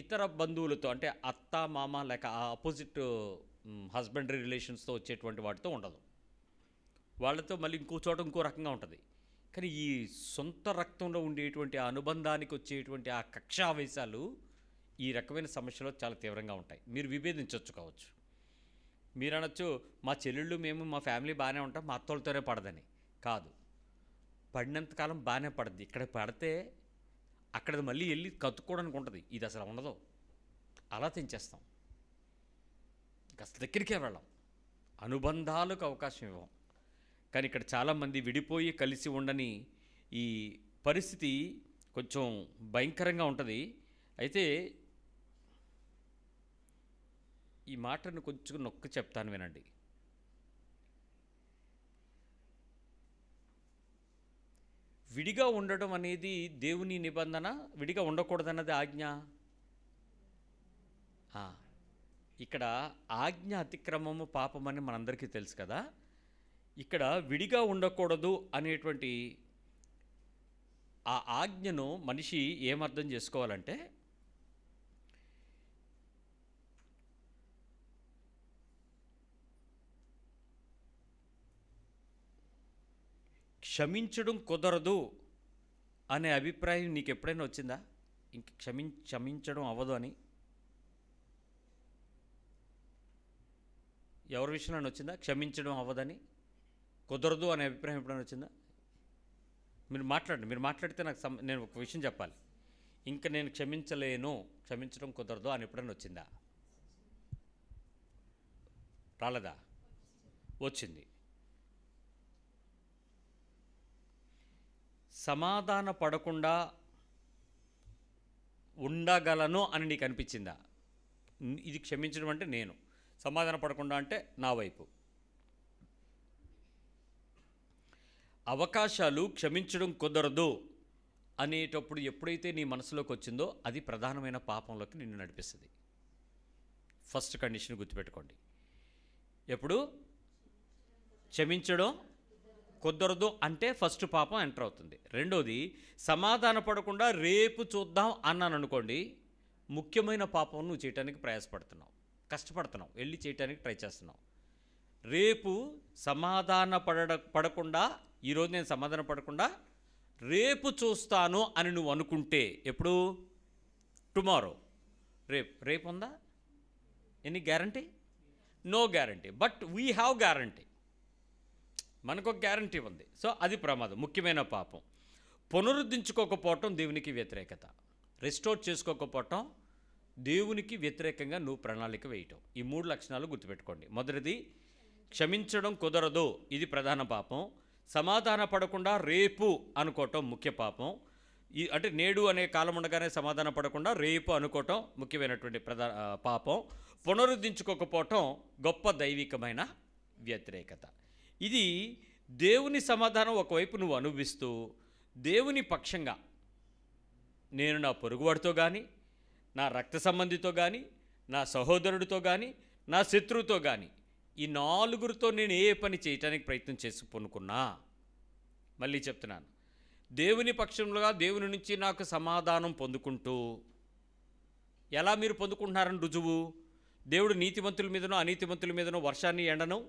ఇతర బంధువులతో, అంటే అత్త మామ లేక ఆ అపోజిట్ హస్బెండరీ రిలేషన్స్తో వచ్చేటువంటి వాటితో ఉండదు. వాళ్ళతో మళ్ళీ ఇంకో చోట ఇంకో రకంగా ఉంటుంది. కానీ ఈ సొంత రక్తంలో ఉండేటువంటి ఆ అనుబంధానికి వచ్చేటువంటి ఆ కక్షావేశాలు ఈ రకమైన సమస్యలో చాలా తీవ్రంగా ఉంటాయి. మీరు విభేదించవచ్చు కావచ్చు. మీరు అనొచ్చు, మా చెల్లెళ్ళు మేము మా ఫ్యామిలీ బాగానే ఉంటాం, మా అత్తోళ్ళతోనే పడదని. కాదు, పడినంతకాలం బాగానే పడద్ది. ఇక్కడ పడితే అక్కడ మళ్ళీ వెళ్ళి కత్తుకోవడానికి ఉంటుంది. ఇది అసలు ఉండదు, అలా తెంచేస్తాం, అసలు దగ్గరికే వెళ్ళాం, అనుబంధాలకు అవకాశం ఇవ్వం. కానీ ఇక్కడ చాలామంది విడిపోయి కలిసి ఉండని ఈ పరిస్థితి కొంచెం భయంకరంగా ఉంటుంది. అయితే ఈ మాటను కొంచెం నొక్కి చెప్తాను వినండి. విడిగా ఉండడం అనేది దేవుని నిబంధన, విడిగా ఉండకూడదన్నది ఆజ్ఞ. ఇక్కడ ఆజ్ఞ అతిక్రమము పాపమని మనందరికీ తెలుసు కదా. ఇక్కడ విడిగా ఉండకూడదు అనేటువంటి ఆ ఆజ్ఞను మనిషి ఏమర్థం చేసుకోవాలంటే, క్షమించడం కుదరదు అనే అభిప్రాయం నీకు ఎప్పుడైనా వచ్చిందా? ఇంక క్షమించడం అవ్వదు అని ఎవరి విషయంలో వచ్చిందా? క్షమించడం అవ్వదని, కుదరదు అనే అభిప్రాయం ఎప్పుడైనా వచ్చిందా? మీరు మాట్లాడితే నాకు నేను ఒక విషయం చెప్పాలి. ఇంకా నేను క్షమించలేను, క్షమించడం కుదరదు అని ఎప్పుడైనా వచ్చిందా? రాలేదా? వచ్చింది. సమాధాన పడకుండా ఉండగలను అని నీకు అనిపించిందా? ఇది క్షమించడం అంటే నేను, సమాధాన పడకుండా అంటే నా వైపు. అవకాశాలు క్షమించడం కుదరదు అనేటప్పుడు ఎప్పుడైతే నీ మనసులోకి వచ్చిందో అది ప్రధానమైన పాపంలోకి నిన్ను నడిపిస్తుంది. ఫస్ట్ కండిషన్ గుర్తుపెట్టుకోండి. ఎప్పుడు క్షమించడం కుదరదు అంటే ఫస్ట్ పాపం ఎంటర్ అవుతుంది. రెండోది, సమాధాన పడకుండా రేపు చూద్దాం అన్నాను అనుకోండి, ముఖ్యమైన పాపం నువ్వు చేయడానికి ప్రయాసపడుతున్నావు, కష్టపడుతున్నావు, వెళ్ళి చేయడానికి ట్రై చేస్తున్నావు. రేపు పడకుండా, ఈరోజు నేను సమాధాన పడకుండా రేపు చూస్తాను అని నువ్వు అనుకుంటే, ఎప్పుడు? టుమారో, రేపు ఉందా? Any guarantee? No guarantee. But we have guarantee, మనకు ఒక గ్యారంటీ ఉంది. సో అది ప్రమాదం, ముఖ్యమైన పాపం. పునరుద్ధరించుకోకపోవటం దేవునికి వ్యతిరేకత, రెస్టోర్ చేసుకోకపోవటం దేవునికి వ్యతిరేకంగా నువ్వు ప్రణాళిక వేయటం. ఈ 3 లక్షణాలు గుర్తుపెట్టుకోండి. మొదటిది క్షమించడం కుదరదు, ఇది ప్రధాన పాపం. సమాధాన పడకుండా రేపు అనుకోవటం ముఖ్య పాపం. అంటే నేడు అనే కాలం ఉండగానే సమాధాన పడకుండా రేపు అనుకోవటం ముఖ్యమైనటువంటి పాపం. పునరుద్ధరించుకోకపోవటం గొప్ప దైవికమైన వ్యతిరేకత. ఇది దేవుని సమాధానం ఒకవైపు నువ్వు అనుభవిస్తూ, దేవుని పక్షంగా నేను నా పొరుగువాడితో కానీ, నా రక్త సంబంధితో కానీ, నా సహోదరుడితో కానీ, నా శత్రువుతో కానీ, ఈ 4 నేను ఏ పని చేయటానికి ప్రయత్నం చేసి పొనుకున్నా, మళ్ళీ చెప్తున్నాను, దేవుని పక్షంలోగా దేవుని నుంచి నాకు సమాధానం పొందుకుంటూ, ఎలా మీరు పొందుకుంటున్నారని రుజువు? దేవుడు నీతిమంతుల మీదనో అనీతిమంతుల మీదనో వర్షాన్ని ఎండను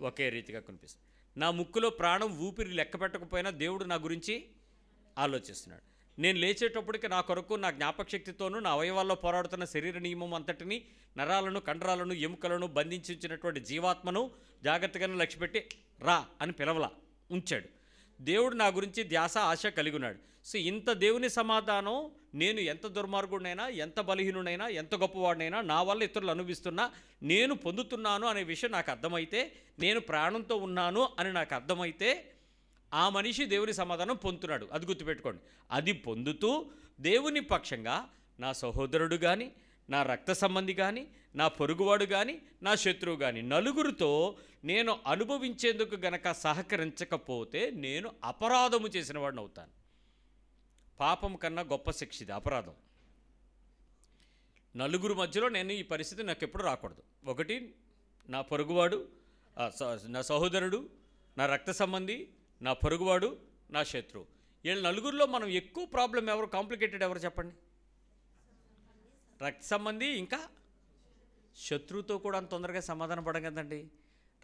ఒకే రీతిగా కనిపిస్తుంది. నా ముక్కులో ప్రాణం ఊపిరి లెక్క పెట్టకపోయినా దేవుడు నా గురించి ఆలోచిస్తున్నాడు. నేను లేచేటప్పటికి నా కొరకు నా జ్ఞాపకశక్తితోనూ నా అవయవాల్లో పోరాడుతున్న శరీర నియమం అంతటిని, నరాలను, కండరాలను, ఎముకలను బంధించినటువంటి జీవాత్మను జాగ్రత్తగానే లక్ష్యపెట్టి రా అని పిలవలా ఉంచాడు. దేవుడు నా గురించి ధ్యాస, ఆశ కలిగి ఉన్నాడు. సో ఇంత దేవుని సమాధానం నేను ఎంత దుర్మార్గుడినైనా, ఎంత బలహీనుడైనా, ఎంత గొప్పవాడినైనా, నా వల్ల ఇతరులు అనుభవిస్తున్నా నేను పొందుతున్నాను అనే విషయం నాకు అర్థమైతే, నేను ప్రాణంతో ఉన్నాను అని నాకు అర్థమైతే, ఆ మనిషి దేవుని సమాధానం పొందుతున్నాడు. అది గుర్తుపెట్టుకోండి. అది పొందుతూ దేవుని పక్షంగా నా సహోదరుడు కానీ, నా రక్త సంబంధి కానీ, నా పొరుగువాడు కానీ, నా శత్రువు కానీ, నలుగురితో నేను అనుభవించేందుకు గనక సహకరించకపోతే నేను అపరాధము చేసిన వాడిని అవుతాను. పాపం కన్నా గొప్ప శిక్ష ఇది, అపరాధం. నలుగురు మధ్యలో నేను ఈ పరిస్థితి నాకు ఎప్పుడు రాకూడదు. ఒకటి, నా పొరుగువాడు, నా సహోదరుడు, నా రక్త సంబంధి, నా పొరుగువాడు, నా శత్రువు. వీళ్ళ నలుగురిలో మనం ఎక్కువ ప్రాబ్లం ఎవరు, కాంప్లికేటెడ్ ఎవరు చెప్పండి? రక్త సంబంధి ఇంకా శత్రువుతో కూడా అంత తొందరగా సమాధానం పడం కదండి.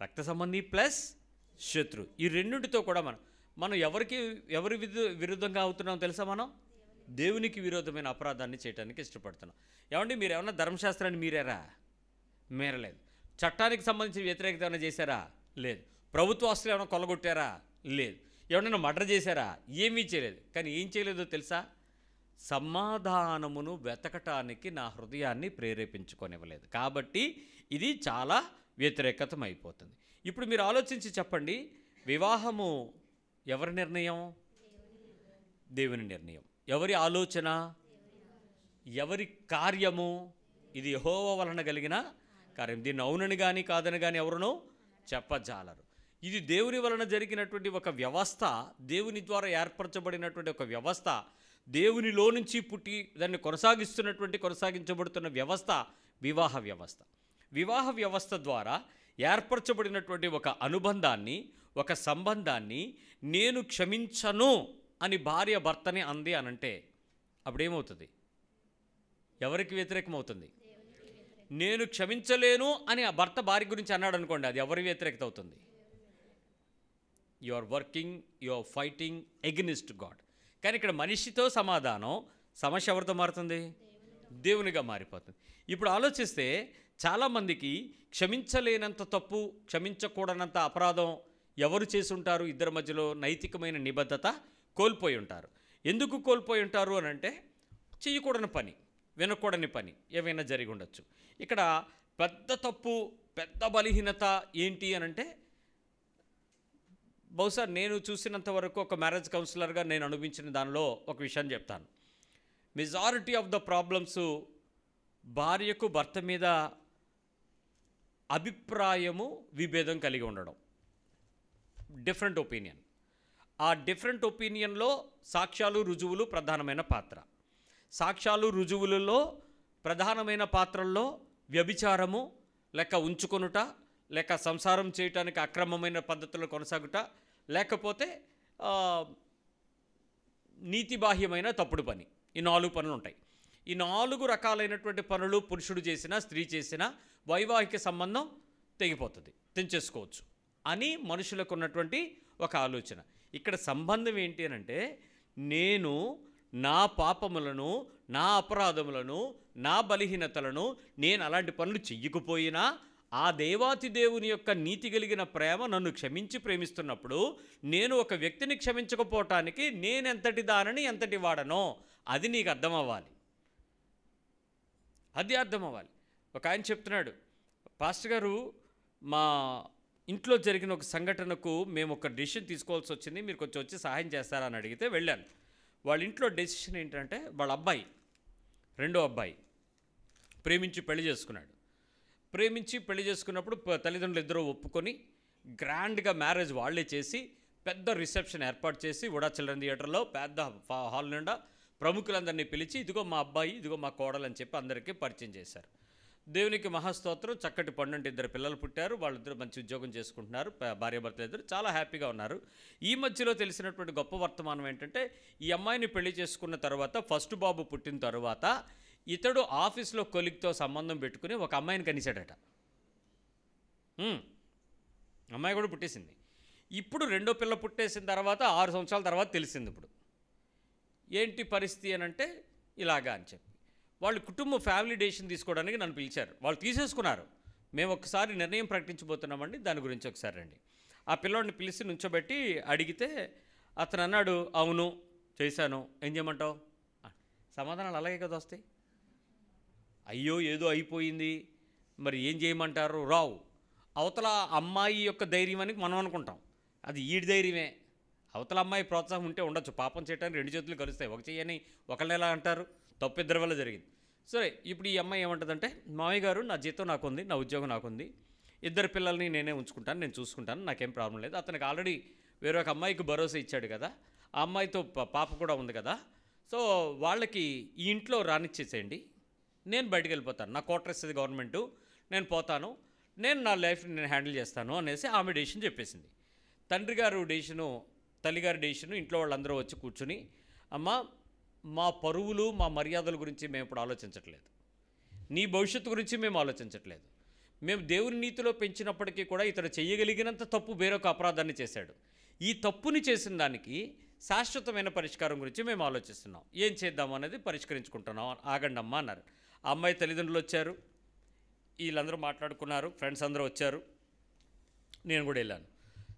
రక్త సంబంధి ప్లస్ శత్రువు, ఈ రెండింటితో కూడా మనం ఎవరి విరుద్ధంగా అవుతున్నాం తెలుసా? మనం దేవునికి విరోధమైన అపరాధాన్ని చేయడానికి ఇష్టపడుతున్నాం. ఏమండి, మీరు ఏమన్నా ధర్మశాస్త్రాన్ని మీరలేదు. చట్టానికి సంబంధించిన వ్యతిరేకత ఏమైనా చేశారా? లేదు. ప్రభుత్వ ఆస్తులు ఏమైనా కొల్లగొట్టారా? లేదు. ఏమన్నా మర్డర్ చేశారా? ఏమీ చేయలేదు. కానీ ఏం చేయలేదో తెలుసా? సమాధానమును వెతకటానికి నా హృదయాన్ని ప్రేరేపించుకొనివ్వలేదు. కాబట్టి ఇది చాలా వ్యతిరేకతం అయిపోతుంది. ఇప్పుడు మీరు ఆలోచించి చెప్పండి, వివాహము ఎవరి నిర్ణయం? దేవుని నిర్ణయం. ఎవరి ఆలోచన? ఎవరి కార్యము? ఇది యెహోవా వలన కలిగిన కార్యం. దీన్ని అవునని కానీ కాదని కానీ ఎవరునూ చెప్పజాలరు. ఇది దేవుని వలన జరిగినటువంటి ఒక వ్యవస్థ, దేవుని ద్వారా ఏర్పరచబడినటువంటి ఒక వ్యవస్థ, దేవునిలో నుంచి పుట్టి దాన్ని కొనసాగించబడుతున్న వ్యవస్థ వివాహ వ్యవస్థ. వివాహ వ్యవస్థ ద్వారా ఏర్పరచబడినటువంటి ఒక అనుబంధాన్ని, ఒక సంబంధాన్ని నేను క్షమించను అని భార్య భర్తని అంది అనంటే అప్పుడేమవుతుంది? ఎవరికి వ్యతిరేకమవుతుంది? నేను క్షమించలేను అని ఆ భర్త భార్య గురించి అన్నాడు అనుకోండి, అది ఎవరి వ్యతిరేకత అవుతుంది? You are working, you are fighting against God. కానీ ఇక్కడ మనిషితో సమాధానం, సమస్య ఎవరితో మారుతుంది? దేవునిగా మారిపోతుంది. ఇప్పుడు ఆలోచిస్తే చాలామందికి క్షమించలేనంత తప్పు, క్షమించకూడనంత అపరాధం ఎవరు చేసి ఉంటారు? ఇద్దరి మధ్యలో నైతికమైన నిబద్ధత కోల్పోయి ఉంటారు. ఎందుకు కోల్పోయి ఉంటారు అని అంటే, చేయకూడని పని, వినకూడని పని ఏమైనా జరిగి ఉండొచ్చు. ఇక్కడ పెద్ద తప్పు, పెద్ద బలహీనత ఏంటి అని అంటే, బహుశా నేను చూసినంత వరకు ఒక మ్యారేజ్ కౌన్సిలర్గా నేను అనుభవించిన దానిలో ఒక విషయం చెప్తాను. మెజారిటీ ఆఫ్ ద ప్రాబ్లమ్స్ భార్యకు భర్త మీద అభిప్రాయము విభేదం కలిగి ఉండడం, డిఫరెంట్ ఒపీనియన్. ఆ డిఫరెంట్ ఒపీనియన్లో సాక్ష్యాలు, రుజువులు ప్రధానమైన పాత్ర. సాక్ష్యాలు, రుజువులలో ప్రధానమైన పాత్రల్లో వ్యభిచారము, లేక ఉంచుకొనుట, లేక సంసారం చేయటానికి అక్రమమైన పద్ధతులు కొనసాగుట, లేకపోతే నీతిబాహ్యమైన తప్పుడు పని. ఈ 4 పనులు ఉంటాయి. ఈ 4 రకాలైనటువంటి పనులు పురుషుడు చేసినా, స్త్రీ చేసినా వైవాహిక సంబంధం తెగిపోతుంది, తెంచేసుకోవచ్చు అని మనుషులకు ఉన్నటువంటి ఒక ఆలోచన. ఇక్కడ సంబంధం ఏంటి అని అంటే, నేను నా పాపములను, నా అపరాధములను, నా బలహీనతలను నేను అలాంటి పనులు చెయ్యకపోయినా ఆ దేవాతి దేవుని యొక్క నీతి కలిగిన ప్రేమ నన్ను క్షమించి ప్రేమిస్తున్నప్పుడు, నేను ఒక వ్యక్తిని క్షమించకపోవటానికి నేనెంతటి దానని, ఎంతటి వాడనో అది నీకు అర్థం అవ్వాలి. అది అర్థం అవ్వాలి. ఒక ఆయన చెప్తున్నాడు, పాస్టర్ గారు, మా ఇంట్లో జరిగిన ఒక సంఘటనకు మేము ఒక డెసిషన్ తీసుకోవాల్సి వచ్చింది, మీరు కొంచెం వచ్చి సహాయం చేస్తారా అని అడిగితే వెళ్ళాను. వాళ్ళ ఇంట్లో డెసిషన్ ఏంటంటే, వాళ్ళ అబ్బాయి, రెండో అబ్బాయి ప్రేమించి పెళ్లి చేసుకున్నాడు. ప్రేమించి పెళ్లి చేసుకున్నప్పుడు తల్లిదండ్రులు ఇద్దరూ ఒప్పుకొని గ్రాండ్గా మ్యారేజ్ వాళ్ళే చేసి పెద్ద రిసెప్షన్ ఏర్పాటు చేసి ఉడా చిల్డ్రన్ థియేటర్లో పెద్ద హాల్ నిండా ప్రముఖులందరినీ పిలిచి, ఇదిగో మా అబ్బాయి, ఇదిగో మా కోడలు అని చెప్పి అందరికీ పరిచయం చేశారు. దేవునికి మహాస్తోత్రం, చక్కటి 12 పిల్లలు పుట్టారు. వాళ్ళిద్దరూ మంచి ఉద్యోగం చేసుకుంటున్నారు. భార్యాభర్తలు ఇద్దరు చాలా హ్యాపీగా ఉన్నారు. ఈ మధ్యలో తెలిసినటువంటి గొప్ప వర్తమానం ఏంటంటే, ఈ అమ్మాయిని పెళ్లి చేసుకున్న తర్వాత, ఫస్ట్ బాబు పుట్టిన తర్వాత ఇతడు ఆఫీస్లో కొలిగ్తో సంబంధం పెట్టుకుని ఒక అమ్మాయిని కనిశాడట. అమ్మాయి కూడా పుట్టేసింది. ఇప్పుడు రెండో పిల్ల పుట్టేసిన తర్వాత 6 సంవత్సరాల తర్వాత తెలిసింది. ఇప్పుడు ఏంటి పరిస్థితి అని అంటే, ఇలాగా అని చెప్పి వాళ్ళు కుటుంబ ఫ్యామిలీ డెసిషన్ తీసుకోవడానికి నన్ను పిలిచారు. వాళ్ళు తీసేసుకున్నారు. మేము ఒకసారి నిర్ణయం ప్రకటించబోతున్నామండి, దాని గురించి ఒకసారి రండి. ఆ పిల్లోడిని పిలిచి నుంచోబెట్టి అడిగితే అతను అన్నాడు, అవును చేశాను, ఏం చేయమంటావు? సమాధానాలు అలాగే కదా వస్తాయి. అయ్యో ఏదో అయిపోయింది, మరి ఏం చేయమంటారు? రావు. అవతల అమ్మాయి యొక్క ధైర్యం అని మనం అనుకుంటాం, అది ఈడి ధైర్యమే. అవతల అమ్మాయి ప్రోత్సాహం ఉంటే ఉండొచ్చు. పాపం చేయడానికి 2 చేతులు కలుస్తాయి. ఒక చెయ్యని ఒకళ్ళు ఎలా అంటారు? తప్పు ఇద్దరి వల్ల జరిగింది. సరే, ఇప్పుడు ఈ అమ్మాయి ఏమంటుందంటే, మామయ్య గారు, నా జీతం నాకుంది, నా ఉద్యోగం నాకుంది, 2 పిల్లల్ని నేనే ఉంచుకుంటాను, నేను చూసుకుంటాను, నాకేం ప్రాబ్లం లేదు. అతనికి ఆల్రెడీ వేరే ఒక అమ్మాయికి భరోసా ఇచ్చాడు కదా, ఆ అమ్మాయితో పాప కూడా ఉంది కదా, సో వాళ్ళకి ఈ ఇంట్లో రానిచ్చేసేయండి, నేను బయటికి వెళ్ళిపోతాను, నా క్వార్టర్ ఇస్తుంది గవర్నమెంటు, నేను పోతాను, నేను నా లైఫ్ని నేను హ్యాండిల్ చేస్తాను అనేసి ఆమె డెసిషన్ చెప్పేసింది. తండ్రి గారు డెసిషను, తల్లిగారి డెసిషను, ఇంట్లో వాళ్ళందరూ వచ్చి కూర్చుని, అమ్మ, మా పరువులు, మా మర్యాదల గురించి మేము ఇప్పుడు ఆలోచించట్లేదు, నీ భవిష్యత్తు గురించి మేము ఆలోచించట్లేదు, మేము దేవుని నీతిలో పెంచినప్పటికీ కూడా ఇతను చేయగలిగినంత తప్పు వేరొక అపరాధాన్ని చేశాడు, ఈ తప్పుని చేసిన దానికి శాశ్వతమైన పరిష్కారం గురించి మేము ఆలోచిస్తున్నాం, ఏం చేద్దాం అనేది పరిష్కరించుకుంటున్నాం, ఆగండి అమ్మ అన్నారు. ఆ అమ్మాయి తల్లిదండ్రులు వచ్చారు, వీళ్ళందరూ మాట్లాడుకున్నారు, ఫ్రెండ్స్ అందరూ వచ్చారు, నేను కూడా వెళ్ళాను.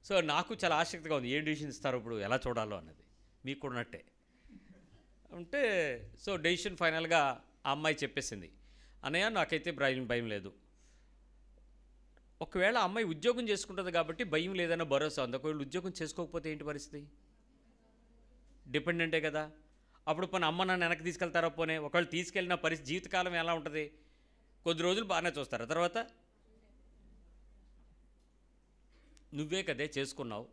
సో నాకు చాలా ఆసక్తిగా ఉంది, ఏం డెసిషన్ ఇస్తారో ఇప్పుడు, ఎలా చూడాలో అన్నది. మీకు ఉన్నట్టే అంటే, సో డెసిషన్ ఫైనల్గా ఆ అమ్మాయి చెప్పేసింది, అన్నయ్య నాకైతే భయం లేదు, ఒకవేళ అమ్మాయి ఉద్యోగం చేసుకుంటుంది కాబట్టి భయం లేదన్న భరోసా ఉంది, ఒకవేళ ఉద్యోగం చేసుకోకపోతే ఏంటి పరిస్థితి? డిపెండెంటే కదా. అప్పుడు పోనీ అమ్మ నన్ను వెనక్కి తీసుకెళ్తారో, పోనీ ఒకవేళ తీసుకెళ్ళిన పరిస్థితి జీవితకాలం ఎలా ఉంటుంది? కొద్ది రోజులు బాగానే చూస్తారు, తర్వాత నువ్వే కదే చేసుకున్నావు,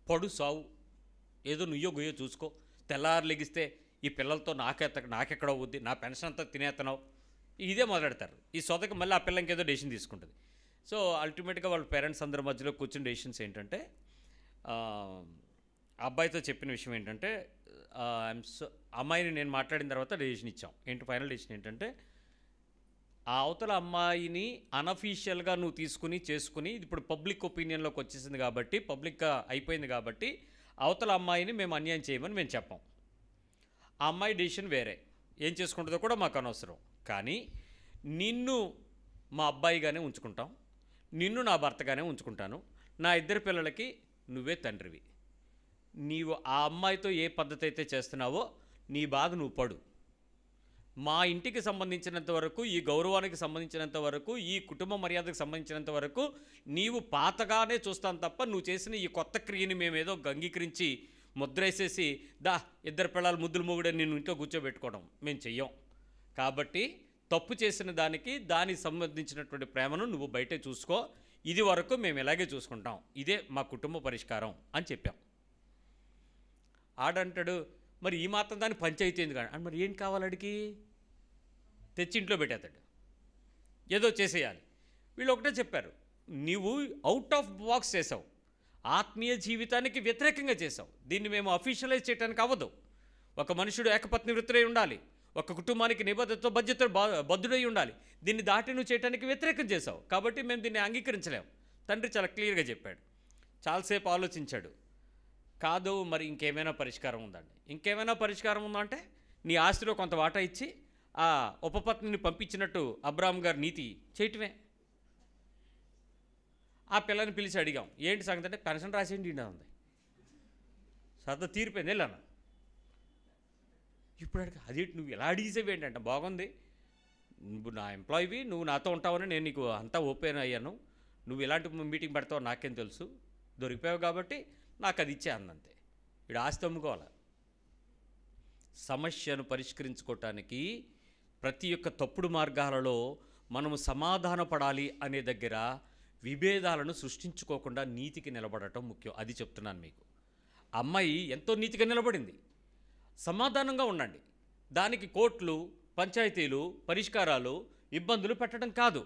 పడు సావు, ఏదో నుయ్యో గుయ్యో చూసుకో, తెల్లారు లెగిస్తే ఈ పిల్లలతో నాకెక్కడ అవుద్ది, నా పెన్షన్ అంతా తినేస్తున్నావు, ఇదే మొదలెడతారు. ఈ సొదక మళ్ళీ ఆ పిల్ల ఇంకేదో డెసిషన్ తీసుకుంటుంది. సో అల్టిమేట్గా వాళ్ళ పేరెంట్స్ అందరి మధ్యలో కూర్చుని డెసిషన్స్ ఏంటంటే, అబ్బాయితో చెప్పిన విషయం ఏంటంటే, అమ్మాయిని నేను మాట్లాడిన తర్వాత డెసిషన్ ఇచ్చాం. ఏంటి ఫైనల్ డెసిషన్ ఏంటంటే, ఆ అవతల అమ్మాయిని అనఫీషియల్గా నువ్వు తీసుకుని చేసుకుని ఇప్పుడు పబ్లిక్ ఒపీనియన్లోకి వచ్చేసింది కాబట్టి, పబ్లిక్గా అయిపోయింది కాబట్టి అవతల అమ్మాయిని మేము అన్యాయం చేయమని మేము చెప్పాం. ఆ అమ్మాయి డెసిషన్ వేరే, ఏం చేసుకుంటుందో కూడా మాకు అనవసరం. కానీ నిన్ను మా అబ్బాయిగానే ఉంచుకుంటాం, నిన్ను నా భర్తగానే ఉంచుకుంటాను, నా ఇద్దరు పిల్లలకి నువ్వే తండ్రివి. నీవు ఆ అమ్మాయితో ఏ పద్ధతి అయితే చేస్తున్నావో నీ బాధ నువ్వు పడు. మా ఇంటికి సంబంధించినంత వరకు, ఈ గౌరవానికి సంబంధించినంత వరకు, ఈ కుటుంబ మర్యాదకు సంబంధించినంత వరకు నీవు పాతగానే చూస్తాను తప్ప నువ్వు చేసిన ఈ కొత్త క్రియని మేమేదో అంగీకరించి ముద్రేసేసి ఇద్దరు పిల్లలు ముద్దులు మొగుడే నిన్ను ఇంట్లో కూర్చోబెట్టుకోవడం మేము చెయ్యం. కాబట్టి తప్పు చేసిన దానికి సంబంధించినటువంటి ప్రేమను నువ్వు బయటే చూసుకో, ఇది వరకు మేము ఇలాగే చూసుకుంటాం, ఇదే మా కుటుంబ పరిష్కారం అని చెప్పాం. ఆడంటాడు, మరి ఈ మాత్రం దాన్ని పంచాయతీ ఎందుకు అని. మరి ఏం కావాలడికి? తెచ్చి ఇంట్లో పెట్టేస్తాడు, ఏదో చేసేయాలి. వీళ్ళు ఒకటే చెప్పారు, నీవు అవుట్ ఆఫ్ బాక్స్ చేసావు, ఆత్మీయ జీవితానికి వ్యతిరేకంగా చేసావు. దీన్ని మేము అఫీషియలైజ్ చేయడానికి అవ్వదు. ఒక మనుషుడు ఏకపత్ని వృత్తులై ఉండాలి, ఒక కుటుంబానికి నిబద్ధతతో బద్ధుడై ఉండాలి. దీన్ని దాటి నువ్వు చేయడానికి వ్యతిరేకం చేసావు, కాబట్టి మేము దీన్ని అంగీకరించలేము. తండ్రి చాలా క్లియర్గా చెప్పాడు. చాలాసేపు ఆలోచించాడు. కాదు, మరి ఇంకేమైనా పరిష్కారం ఉందండి. ఇంకేమైనా పరిష్కారం ఉందంటే నీ ఆస్తిలో కొంత వాటా ఇచ్చి ఆ ఉపపత్నిని పంపించినట్టు అబ్రాహం గారి నీతి చేయటమే. ఆ పిల్లని పిలిచి అడిగాం, ఏంటి సంగతి అంటే పెన్షన్ రాసేయండి ఉంది. సరదా తీరిపోయింది, వెళ్ళాను. ఇప్పుడు అడిగా, అదేంటి నువ్వు ఎలా అడిగేసేవి ఏంటంటే, బాగుంది, నువ్వు నా ఎంప్లాయీవి, నువ్వు నాతో ఉంటావని నేను నీకు అంతా ఓపెన్ అయ్యాను, నువ్వు ఎలాంటి మీటింగ్ పెడతావో నాకేం తెలుసు, దొరికిపోయావు కాబట్టి నాకు అది ఇచ్చే అందంతే. ఇప్పుడు ఆస్తి అమ్ముకోవాలి. సమస్యను పరిష్కరించుకోవటానికి ప్రతి ఒక్క తప్పుడు మార్గాలలో మనము సమాధానపడాలి అనే దగ్గర విభేదాలను సృష్టించుకోకుండా నీతికి నిలబడటం ముఖ్యం. అది చెప్తున్నాను మీకు. అమ్మాయి ఎంతో నీతిగా నిలబడింది. సమాధానంగా ఉండండి. దానికి కోర్టులు, పంచాయతీలు, పరిష్కారాలు, ఇబ్బందులు పెట్టడం కాదు.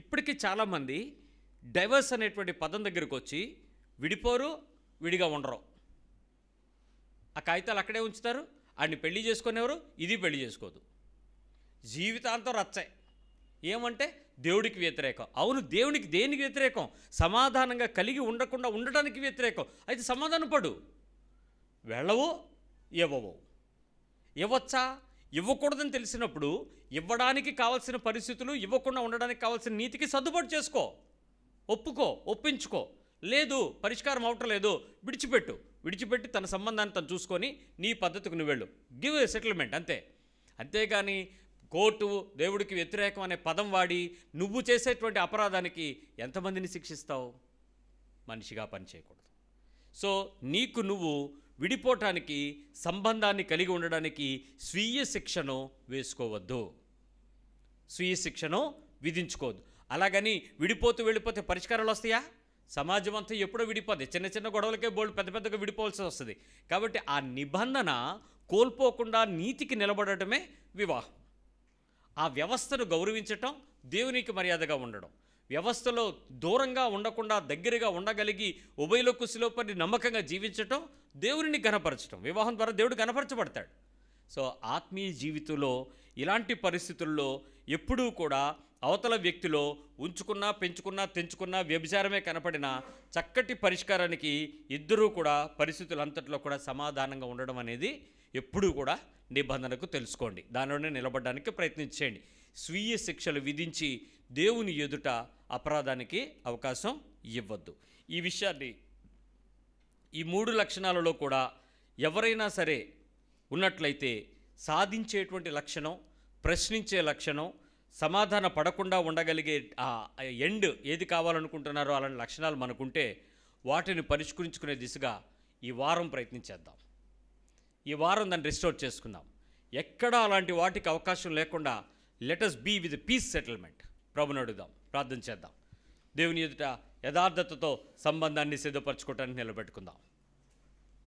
ఇప్పటికీ చాలామంది డైవర్స్ అనేటువంటి పదం దగ్గరికి వచ్చి విడిపోరు, విడిగా ఉండరు. ఆ కాగితాలు అక్కడే ఉంచుతారు. ఆడిని పెళ్లి చేసుకునేవారు, ఇది పెళ్లి చేసుకోదు, జీవితాంతం రచ్చే. ఏమంటే దేవుడికి వ్యతిరేకం. అవును, దేవునికి దేనికి వ్యతిరేకం? సమాధానంగా కలిగి ఉండకుండా ఉండడానికి వ్యతిరేకం. అయితే సమాధానం పడు. వెళ్ళవు, ఇవ్వవు. ఇవ్వచ్చా? ఇవ్వకూడదని తెలిసినప్పుడు ఇవ్వడానికి కావాల్సిన పరిస్థితులు, ఇవ్వకుండా ఉండడానికి కావాల్సిన నీతికి సర్దుబాటు చేసుకో, ఒప్పుకో, ఒప్పించుకో. లేదు, పరిష్కారం అవటం లేదు, విడిచిపెట్టి తన సంబంధాన్ని తను చూసుకొని నీ పద్ధతికి నువ్వు వెళ్ళు, గివ్ ఏ సెటిల్మెంట్, అంతే. అంతేగాని కోర్టు దేవుడికి వ్యతిరేకం అనే పదం వాడి నువ్వు చేసేటువంటి అపరాధానికి ఎంతమందిని శిక్షిస్తావు? మనిషిగా పనిచేయకూడదు. సో నీకు నువ్వు విడిపోవటానికి, సంబంధాన్ని కలిగి ఉండడానికి స్వీయ శిక్షను వేసుకోవద్దు, స్వీయ శిక్షను విధించుకోవద్దు. అలాగని వెళ్ళిపోతే పరిష్కారాలు వస్తాయా? సమాజం అంతా ఎప్పుడో విడిపోద్ది. చిన్న చిన్న గొడవలకే బోల్డ్ పెద్దగా విడిపోవాల్సి వస్తుంది. కాబట్టి ఆ నిబంధన కోల్పోకుండా నీతికి నిలబడటమే వివాహం. ఆ వ్యవస్థను గౌరవించటం, దేవునికి మర్యాదగా ఉండడం, వ్యవస్థలో దూరంగా ఉండకుండా దగ్గరగా ఉండగలిగి ఉభయలో కుశలో పడి నమ్మకంగా జీవించటం, దేవుని ఘనపరచడం. వివాహం ద్వారా దేవుడు ఘనపరచబడతాడు. సో ఆత్మీయ జీవితంలో ఇలాంటి పరిస్థితుల్లో ఎప్పుడూ కూడా అవతల వ్యక్తిలో ఉంచుకున్నా, పెంచుకున్నా, తెంచుకున్నా వ్యభిచారమే కనపడినా చక్కటి పరిష్కారానికి ఇద్దరూ కూడా పరిస్థితులంతట్లో కూడా సమాధానంగా ఉండడం అనేది ఎప్పుడూ కూడా నిబంధనకు తెలుసుకోండి. దానిలోనే నిలబడడానికి ప్రయత్నించండి. స్వీయ శిక్షలు విధించి దేవుని ఎదుట అపరాధానికి అవకాశం ఇవ్వద్దు. ఈ విషయాన్ని, ఈ 3 లక్షణాలలో కూడా ఎవరైనా సరే ఉన్నట్లయితే సాధించేటువంటి లక్షణం, ప్రశ్నించే లక్షణం, సమాధాన పడకుండా ఉండగలిగే ఎండ్ ఏది కావాలనుకుంటున్నారో అలాంటి లక్షణాలు మనకుంటే వాటిని పరిష్కరించుకునే దిశగా ఈ వారం ప్రయత్నించేద్దాం. ఈ వారం దాన్ని రిస్టోర్ చేసుకుందాం. ఎక్కడా అలాంటి వాటికి అవకాశం లేకుండా let us be with peace settlement. ప్రభుని అడుగుదాం, ప్రార్థన చేద్దాం. దేవుని ఎదుట యథార్థతతో సంబంధాన్ని సిద్ధపరచుకోవటానికి నిలబెట్టుకుందాం.